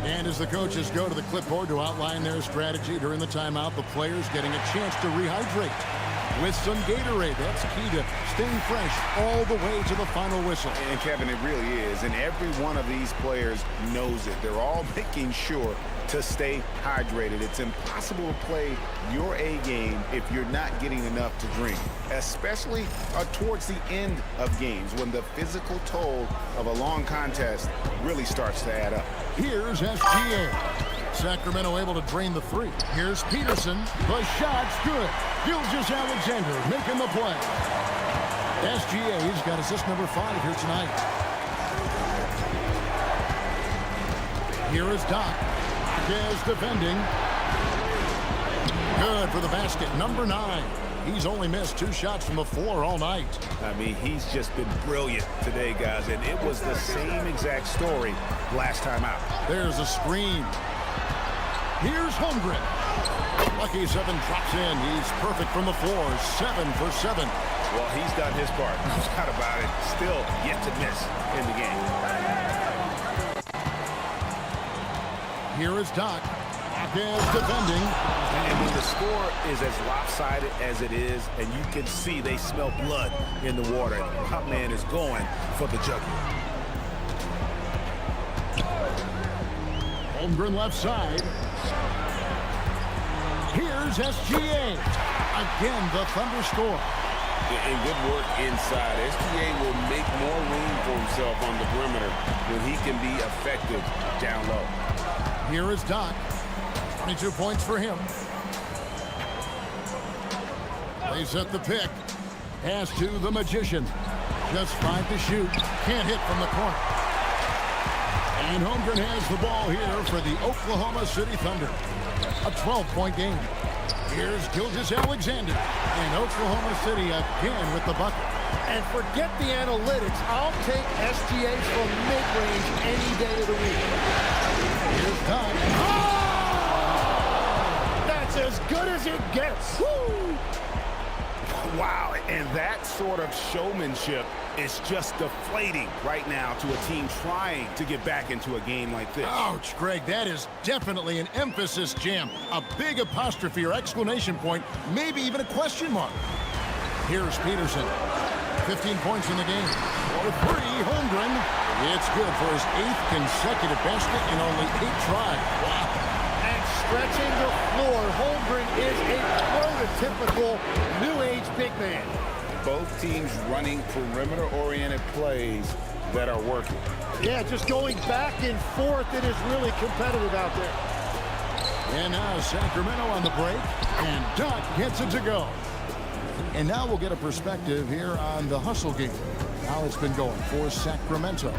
And as the coaches go to the clipboard to outline their strategy during the timeout, the players getting a chance to rehydrate with some Gatorade. That's key to staying fresh all the way to the final whistle. And Kevin, it really is. And every one of these players knows it. They're all making sure to stay hydrated. It's impossible to play your A game if you're not getting enough to drink, especially towards the end of games when the physical toll of a long contest really starts to add up. Here's SGA. Sacramento able to drain the three. Here's Peterson. The shot's good. Gilgeous-Alexander making the play. SGA's got assist number 5 here tonight. Here is Doc. Doc is defending. Good for the basket. Number 9. He's only missed 2 shots from the floor all night. I mean, he's just been brilliant today, guys, and it was the same exact story last time out. There's a screen. Here's Holmgren. Lucky 7 drops in. He's perfect from the floor. 7 for 7. Well, he's done his part. No doubt about it. Still yet to miss in the game. Here is Doc. Doc is defending. And when the score is as lopsided as it is, and you can see they smell blood in the water, Hot Man is going for the jugular. Holmgren left side. Here's SGA. Again, the Thunder score. And good work inside. SGA will make more room for himself on the perimeter when he can be effective down low. Here is Doc. 22 points for him. They set the pick. Pass to the Magician. Just 5 to shoot. Can't hit from the corner. And Holmgren has the ball here for the Oklahoma City Thunder. A 12-point game. Here's Gilgeous-Alexander. And Oklahoma City again with the bucket. And forget the analytics. I'll take SGA from mid-range any day of the week. Here's Doc. Oh! That's as good as it gets. Woo! Wow, and that sort of showmanship is just deflating right now to a team trying to get back into a game like this. Ouch, Greg, that is definitely an emphasis jam. A big apostrophe or exclamation point, maybe even a question mark. Here's Peterson. 15 points in the game. For 3, Holmgren. It's good for his 8th consecutive basket in only 8 tries. Wow. And stretching the floor, Holmgren is a prototypical new-age big man. Both teams running perimeter-oriented plays that are working. Yeah, just going back and forth. It is really competitive out there. And now Sacramento on the break, and Doc gets it to go. And now we'll get a perspective here on the hustle game. How it's been going for Sacramento.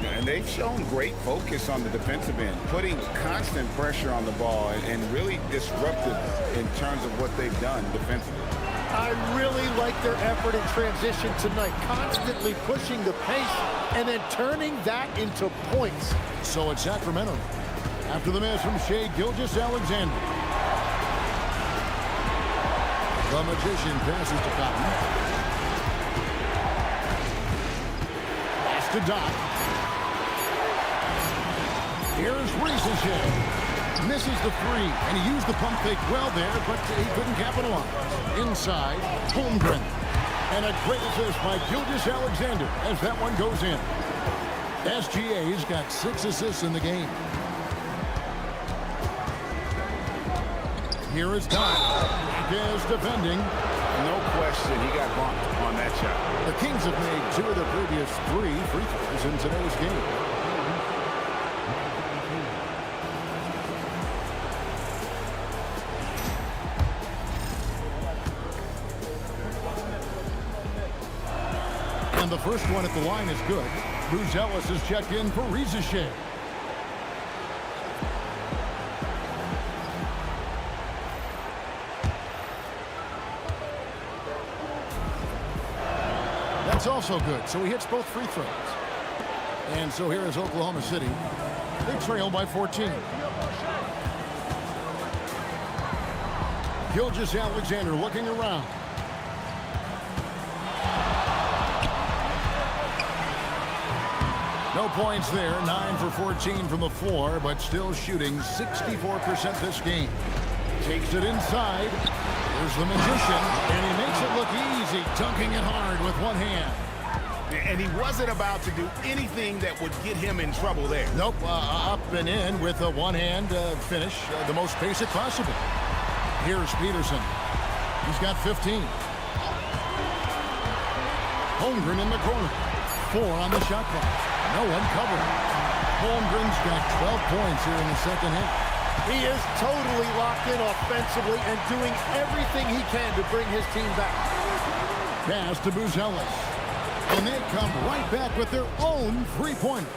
And they've shown great focus on the defensive end, putting constant pressure on the ball and really disruptive in terms of what they've done defensively. I really like their effort in transition tonight, constantly pushing the pace and then turning that into points. So it's Sacramento after the miss from Shai Gilgeous-Alexander. The magician passes to Cotton. Pass to Doc. Here's Riesenshaw. Misses the three, and he used the pump fake well there, but he couldn't capitalize. Inside, Holmgren. And a great assist by Gilgeous-Alexander as that one goes in. SGA's got 6 assists in the game. Here is Doc. Is defending. No question, he got bumped on that shot. The Kings have made 2 of the previous 3 free throws in today's game. And the first one at the line is good. Bruce Ellis is checked in for Riesenshaw. That's also good, so he hits both free throws. And so here is Oklahoma City. They trail by 14. Gilgeous-Alexander looking around. No points there. 9 for 14 from the floor, but still shooting 64% this game. Takes it inside. Here's the magician, and he makes it look easy, dunking it hard with one hand. And he wasn't about to do anything that would get him in trouble there. Nope, up and in with a one-hand finish, the most basic possible. Here's Peterson. He's got 15. Holmgren in the corner. 4 on the shot clock. No one covering. Holmgren's got 12 points here in the second half. He is totally locked in offensively and doing everything he can to bring his team back. Pass to Buzelis. And they come right back with their own three-pointer.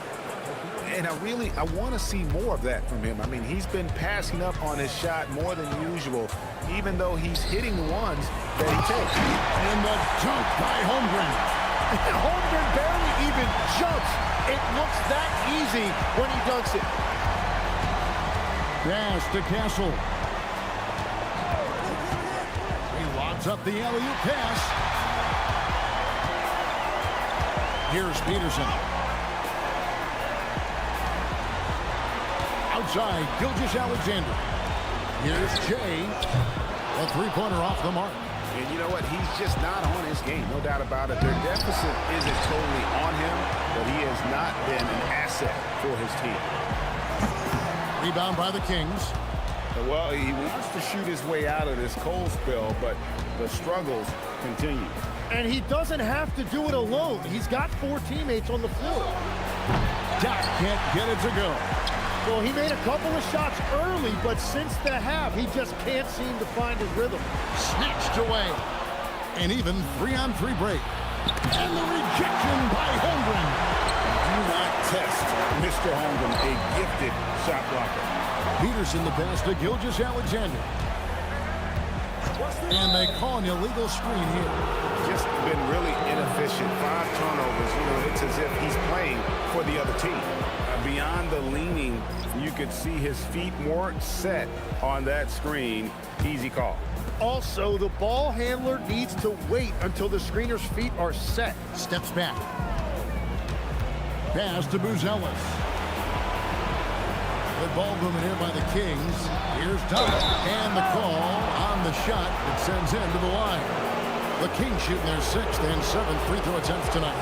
And I want to see more of that from him. I mean, he's been passing up on his shot more than usual, even though he's hitting the ones that he takes. And the dunk by Holmgren. Holmgren barely even jumps. It looks that easy when he dunks it. Pass to Castle. He lobs up the alley-oop pass. Here's Peterson. Outside, Gilgeous-Alexander. Here's Jay. A three-pointer off the mark. And you know what? He's just not on his game, no doubt about it. Their deficit isn't totally on him, but he has not been an asset for his team. Rebound by the Kings. Well, he wants to shoot his way out of this cold spell, but the struggles continue. And he doesn't have to do it alone. He's got 4 teammates on the floor. Doc can't get it to go. Well, he made a couple of shots early, but since the half, he just can't seem to find his rhythm. Snatched away. An even 3-on-3 break. And the rejection by Holmgren. Do not test Mr. Holmgren, a gifted shot blocker. Peterson the pass to Gilgeous-Alexander. And they call an illegal screen here. Just been really inefficient. 5 turnovers. You know, it's as if he's playing for the other team. Beyond the leaning, you could see his feet weren't set on that screen. Easy call. Also, the ball handler needs to wait until the screener's feet are set. Steps back. Pass to Buzelis. Good ball movement here by the Kings. Here's Doc. And the call on the shot that sends him to the line. The Kings shooting their 6th and 7th free throw attempts tonight.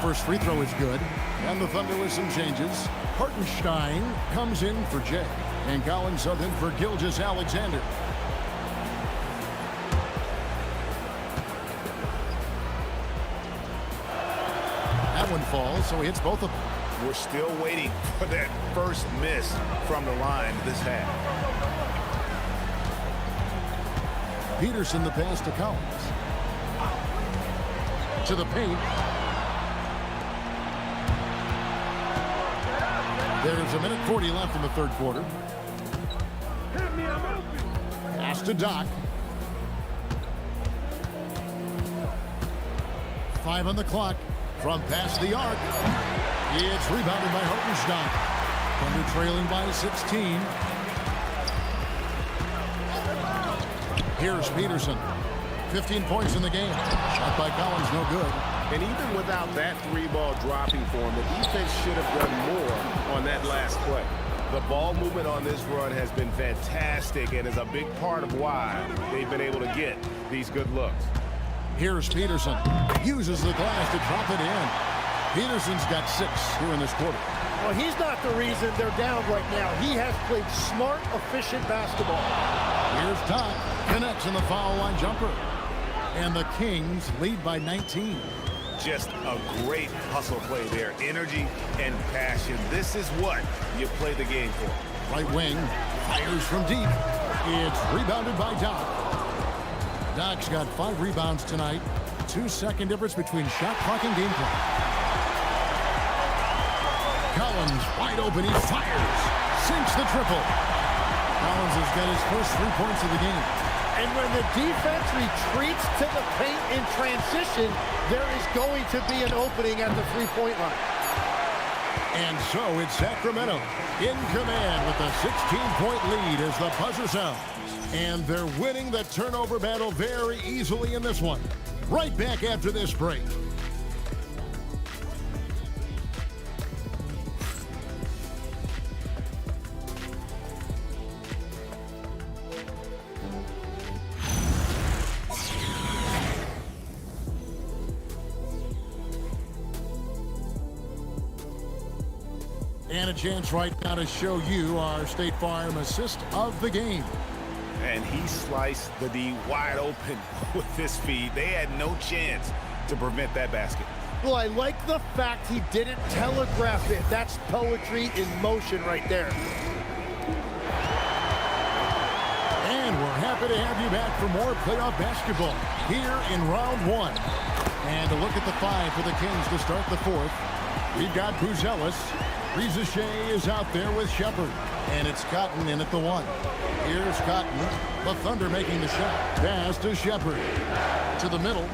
First free throw is good, and the Thunder with some changes. Hartenstein comes in for Jay, and Collins sub in for Gilgeous-Alexander. That one falls, so he hits both of them. We're still waiting for that first miss from the line this half. Peterson the pass to Collins. To the paint. There's a minute 40 left in the third quarter. Pass to Doc. 5 on the clock from past the arc. It's rebounded by Hartenstein. Thunder trailing by 16. Here's Peterson. 15 points in the game. Shot by Collins, no good. And even without that 3-ball dropping for him, the defense should have done more on that last play. The ball movement on this run has been fantastic and is a big part of why they've been able to get these good looks. Here's Peterson. Uses the glass to drop it in. Peterson's got 6 here in this quarter. Well, he's not the reason they're down right now. He has played smart, efficient basketball. Here's Todd. Connects in the foul line jumper. And the Kings lead by 19. Just a great hustle play there. Energy and passion. This is what you play the game for. Right wing. Fires from deep. It's rebounded by Doc. Doc's got 5 rebounds tonight. 2-second difference between shot clock and game clock. Collins wide open. He fires. Sinks the triple. Collins has got his first 3 points of the game. And when the defense retreats to the paint in transition, there is going to be an opening at the three-point line. And so it's Sacramento in command with a 16-point lead as the buzzer sounds. And they're winning the turnover battle very easily in this one. Right back after this break. And a chance right now to show you our State Farm assist of the game. And he sliced the D wide open with his feed. They had no chance to prevent that basket. Well, I like the fact he didn't telegraph it. That's poetry in motion right there. And we're happy to have you back for more playoff basketball here in round 1. And a look at the 5 for the Kings to start the 4th. We've got Buzelis. Rizachet is out there with Shepard. And it's Cotton in at the 1. Here's Cotton. The Thunder making the shot. Pass to Shepard. To the middle.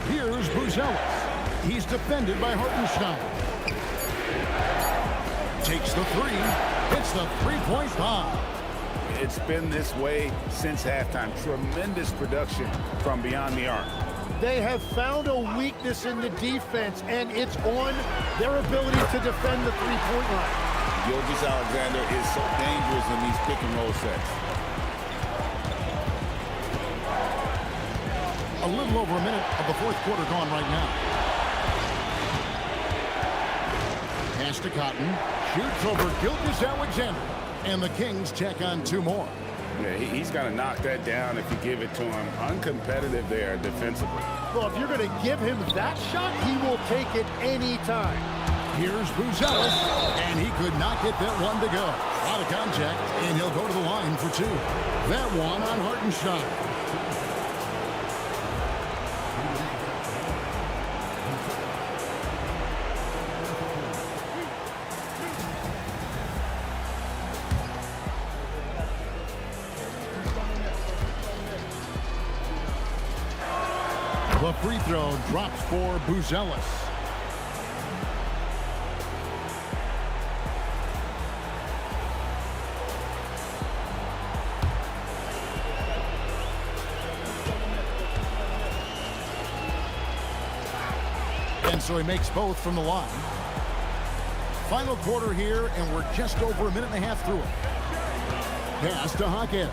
Here's Buzelis. He's defended by Hartenstein. Takes the 3. Hits the 3-point bomb. It's been this way since halftime. Tremendous production from beyond the arc. They have found a weakness in the defense, and it's on their ability to defend the three-point line. Gilgeous-Alexander is so dangerous in these pick-and-roll sets. A little over a minute of the 4th quarter gone right now. Pass to Cotton. Shoots over Gilgeous-Alexander. And the Kings check on 2 more. Yeah, he's got to knock that down if you give it to him. Uncompetitive there defensively. Well, if you're going to give him that shot, he will take it any time. Here's Buzelis, and he could not get that one to go. Out of contact, and he'll go to the line for 2. That one on Hartenstein. The free throw drops for Buzelis. And so he makes both from the line. Final quarter here, and we're just over a minute and a half through it. Pass to Hawkins.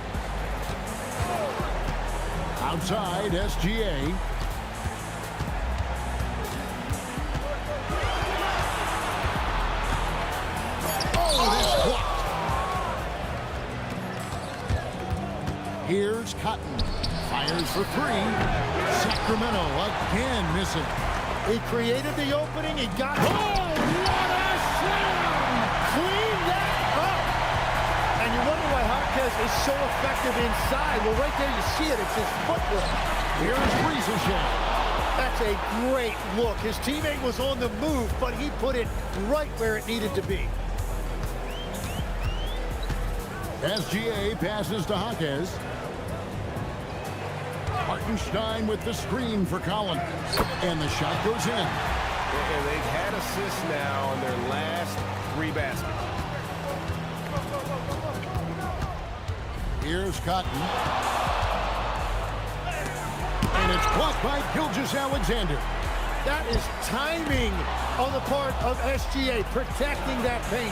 Outside, SGA. Here's Cotton. Fires for 3. Sacramento again missing. He created the opening. He got it. Oh, what a slam! Clean that up. And you wonder why Hawkins is so effective inside. Well, right there you see it. It's his footwork. Here's Rizachet. That's a great look. His teammate was on the move, but he put it right where it needed to be. SGA passes to Hawkins. Hartenstein with the screen for Collins. And the shot goes in. And they've had assists now on their last 3 baskets. Here's Cotton. And it's blocked by Gilgeous-Alexander. That is timing on the part of SGA, protecting that paint.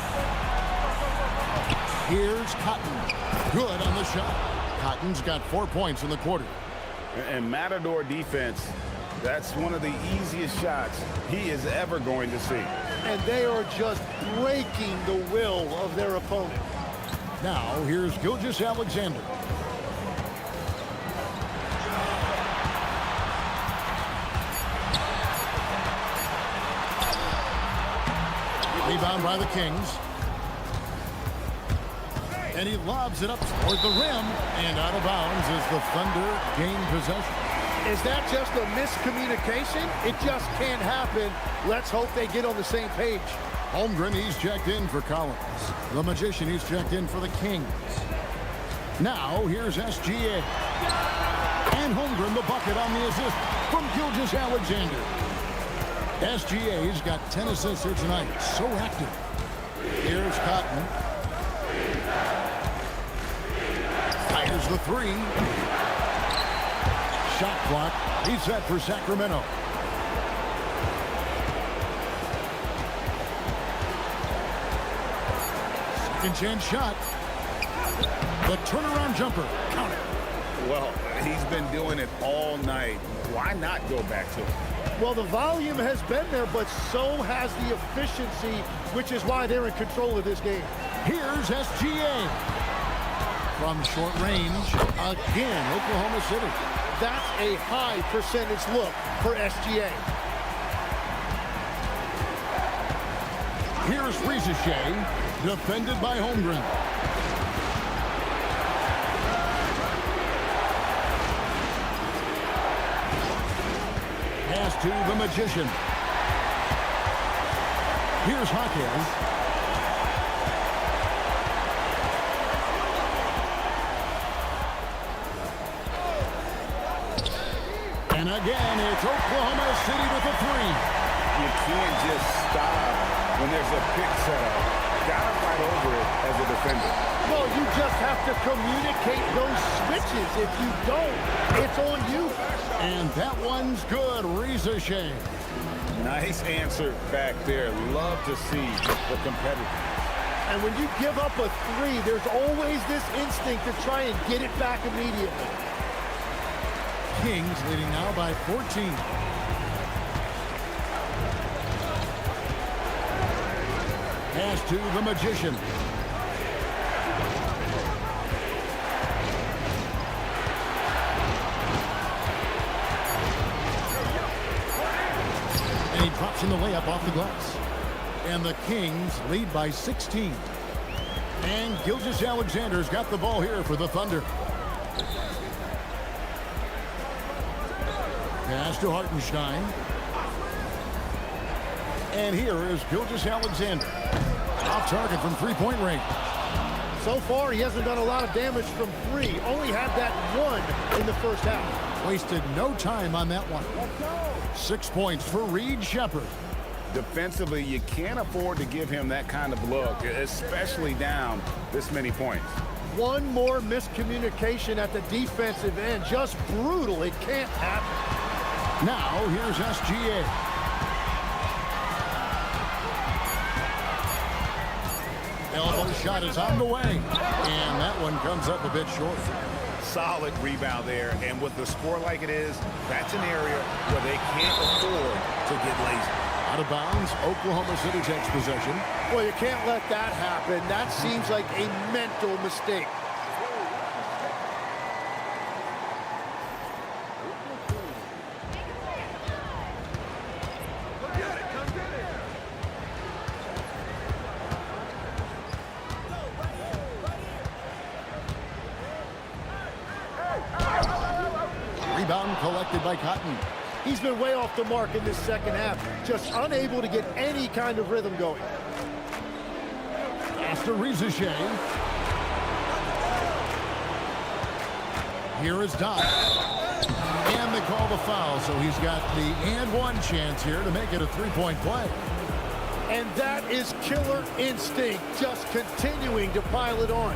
Here's Cotton. Good on the shot. Cotton's got 4 points in the quarter. And Matador defense, that's one of the easiest shots he is ever going to see. And they are just breaking the will of their opponent. Now, here's Gilgeous-Alexander. Rebound by the Kings. And he lobs it up toward the rim. And out of bounds as the Thunder gain possession. Is that just a miscommunication? It just can't happen. Let's hope they get on the same page. Holmgren, he's checked in for Collins. The Magician, he's checked in for the Kings. Now, here's SGA. And Holmgren, the bucket on the assist from Gilgeous-Alexander. SGA's got 10 assists here tonight. So active. Here's Cotton. Fires the 3. Shot clock. He's set for Sacramento. Second chance shot. The turnaround jumper. Count it. Well, he's been doing it all night. Why not go back to it? Well, the volume has been there, but so has the efficiency, which is why they're in control of this game. Here's SGA. From short range, again, Oklahoma City. That's a high percentage look for SGA. Here's Ricochet, defended by Holmgren. Pass to the Magician. Here's Hawkins. And again, it's Oklahoma City with a 3. You can't just stop when there's a pick set up. Gotta fight over it as a defender. Well, you just have to communicate those switches. If you don't, it's on you. And that one's good, Ricochet. Nice answer back there. Love to see the competitor. And when you give up a 3, there's always this instinct to try and get it back immediately. Kings leading now by 14. Pass to the Magician. And he drops in the layup off the glass. And the Kings lead by 16. And Gilgeous-Alexander's got the ball here for the Thunder. Pass to Hartenstein. And here is Gilgeous-Alexander. Off target from three-point range. So far, he hasn't done a lot of damage from 3. Only had that 1 in the first half. Wasted no time on that one. 6 points for Reed Shepherd. Defensively, you can't afford to give him that kind of look, especially down this many points. One more miscommunication at the defensive end. Just brutal. It can't happen. Now, here's SGA. Elbow shot is on the way. And that one comes up a bit short. Solid rebound there. And with the score like it is, that's an area where they can't afford to get lazy. Out of bounds, Oklahoma City takes possession. Well, you can't let that happen. That seems like a mental mistake. Rebound collected by Cotton. He's been way off the mark in this second half. Just unable to get any kind of rhythm going. After Ricochet. Here is Dodd. And they call the foul, so he's got the and one chance here to make it a three-point play. And that is killer instinct, just continuing to pile it on.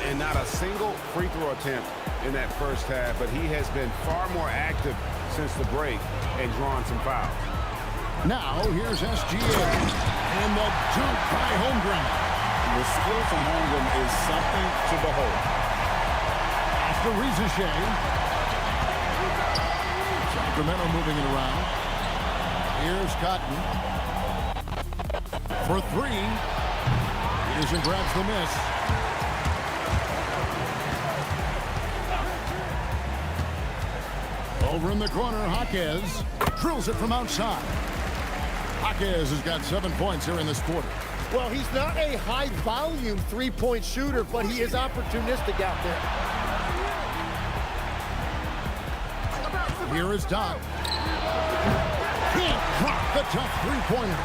And not a single free throw attempt in that first half, but he has been far more active since the break and drawn some fouls. Now, here's SGA. And the dunk by Holmgren. The skill from Holmgren is something to behold. After Rizichet. Sacramento moving it around. Here's Cotton. For three. Peterson grabs the miss. Over in the corner, Jaquez drills it from outside. Jaquez has got 7 points here in this quarter. Well, he's not a high-volume three-point shooter, but he is opportunistic out there. Here is Doc. Can't drop the tough three-pointer.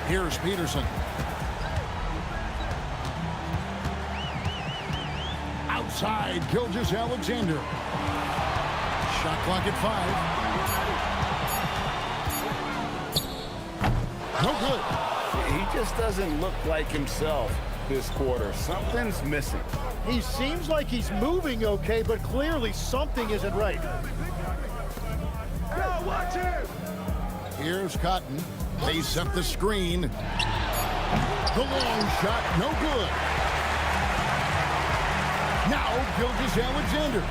Here's Peterson. Outside, Gilgeous-Alexander. Shot clock at 5. No good. He just doesn't look like himself this quarter. Something's missing. He seems like he's moving okay, but clearly something isn't right. Go, watch it! Here's Cotton. They set the screen. The long shot, no good. Now, Gilgeous-Alexander.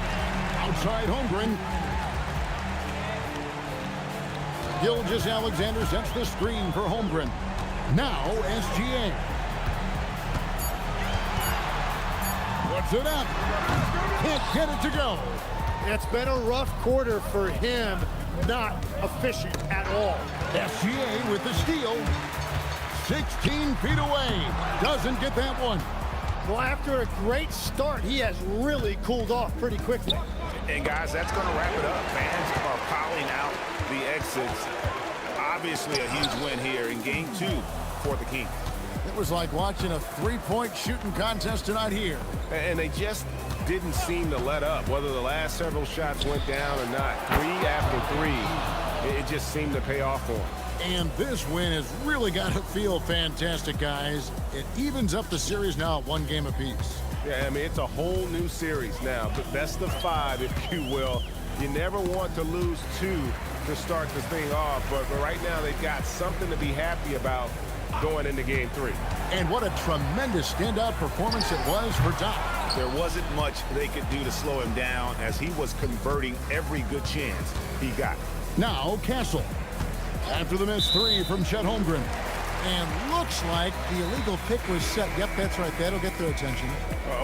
Outside Holmgren. Gilgeous-Alexander sets the screen for Holmgren. Now, SGA. Puts it up. Can't get it to go. It's been a rough quarter for him. Not efficient at all. SGA with the steal. 16 feet away. Doesn't get that one. Well, after a great start, he has really cooled off pretty quickly. And guys, that's going to wrap it up. Fans are piling out the exits. Obviously a huge win here in Game 2 for the Kings. It was like watching a three-point shooting contest tonight here. And they just didn't seem to let up, whether the last several shots went down or not. 3 after 3, it just seemed to pay off for them. And this win has really got to feel fantastic, guys. It evens up the series now at 1 game apiece. Yeah, I mean, it's a whole new series now, but best of 5, if you will. You never want to lose 2 to start this thing off, but right now they've got something to be happy about going into Game 3. And what a tremendous standout performance it was for Doc. There wasn't much they could do to slow him down as he was converting every good chance he got. Now, Castle. After the missed 3 from Chet Holmgren. And looks like the illegal pick was set. Yep, that's right. That'll get their attention.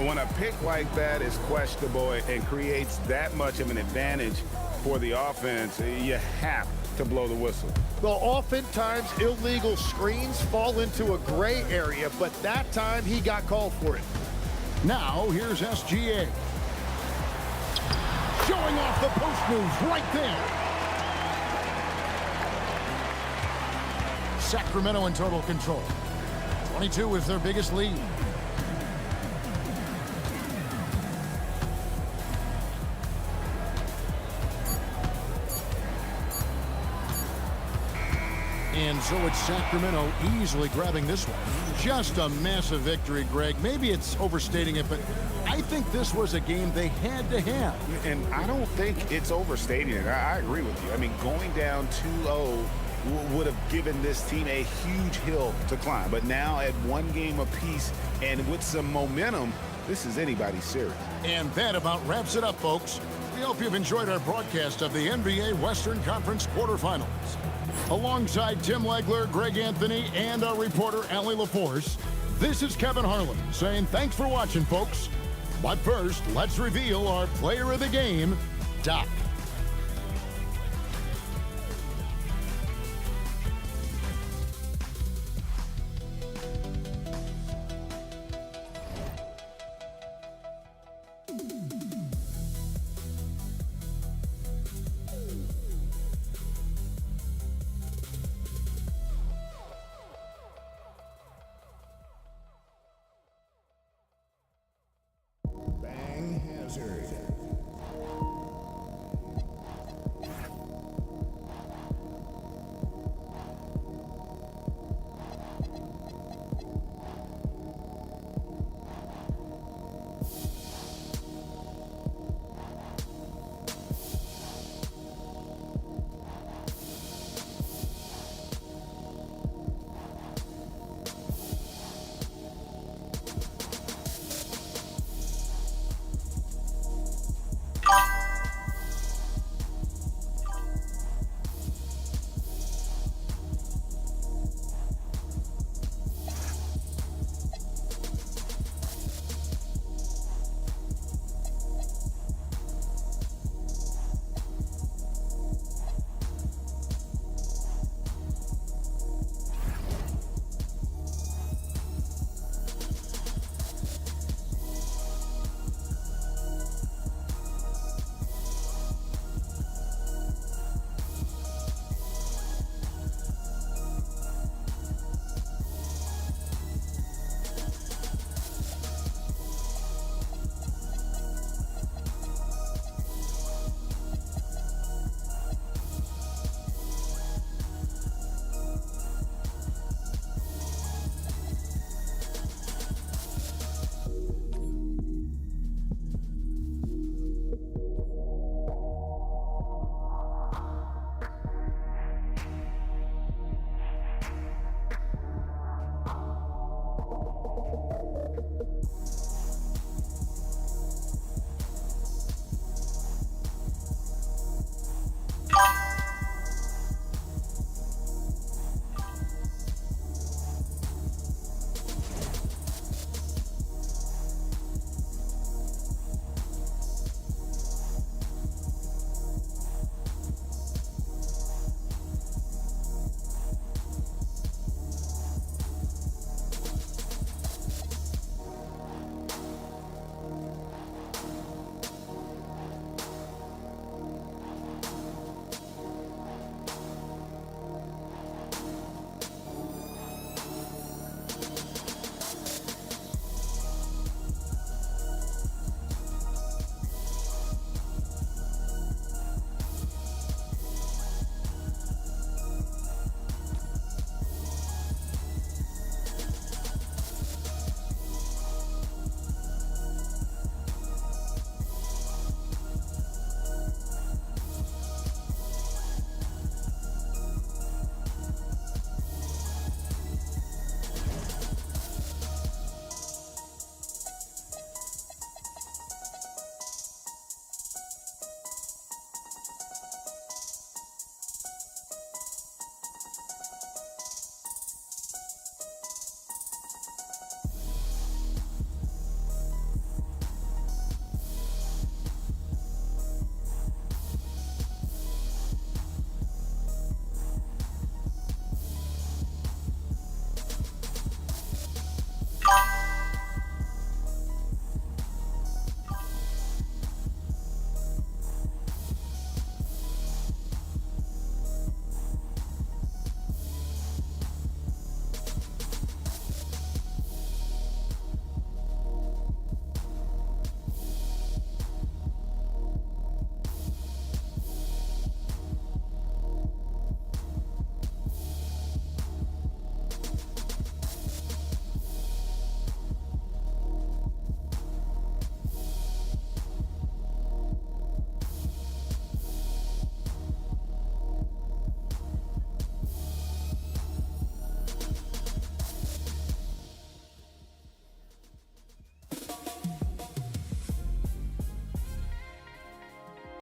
When a pick like that is questionable and creates that much of an advantage for the offense, you have to blow the whistle. Well, oftentimes illegal screens fall into a gray area, but that time he got called for it. Now, here's SGA. Showing off the post moves right there. Sacramento in total control. 22 is their biggest lead. And so it's Sacramento easily grabbing this one. Just a massive victory, Greg. Maybe it's overstating it, but I think this was a game they had to have. And I don't think it's overstating it. I agree with you. I mean, going down 2-0 would have given this team a huge hill to climb. But now at 1 game apiece and with some momentum, this is anybody's series. And that about wraps it up, folks. We hope you've enjoyed our broadcast of the NBA Western Conference quarterfinals. Alongside Tim Legler, Greg Anthony, and our reporter, Allie LaForce, this is Kevin Harlan saying thanks for watching, folks. But first, let's reveal our player of the game, Doc.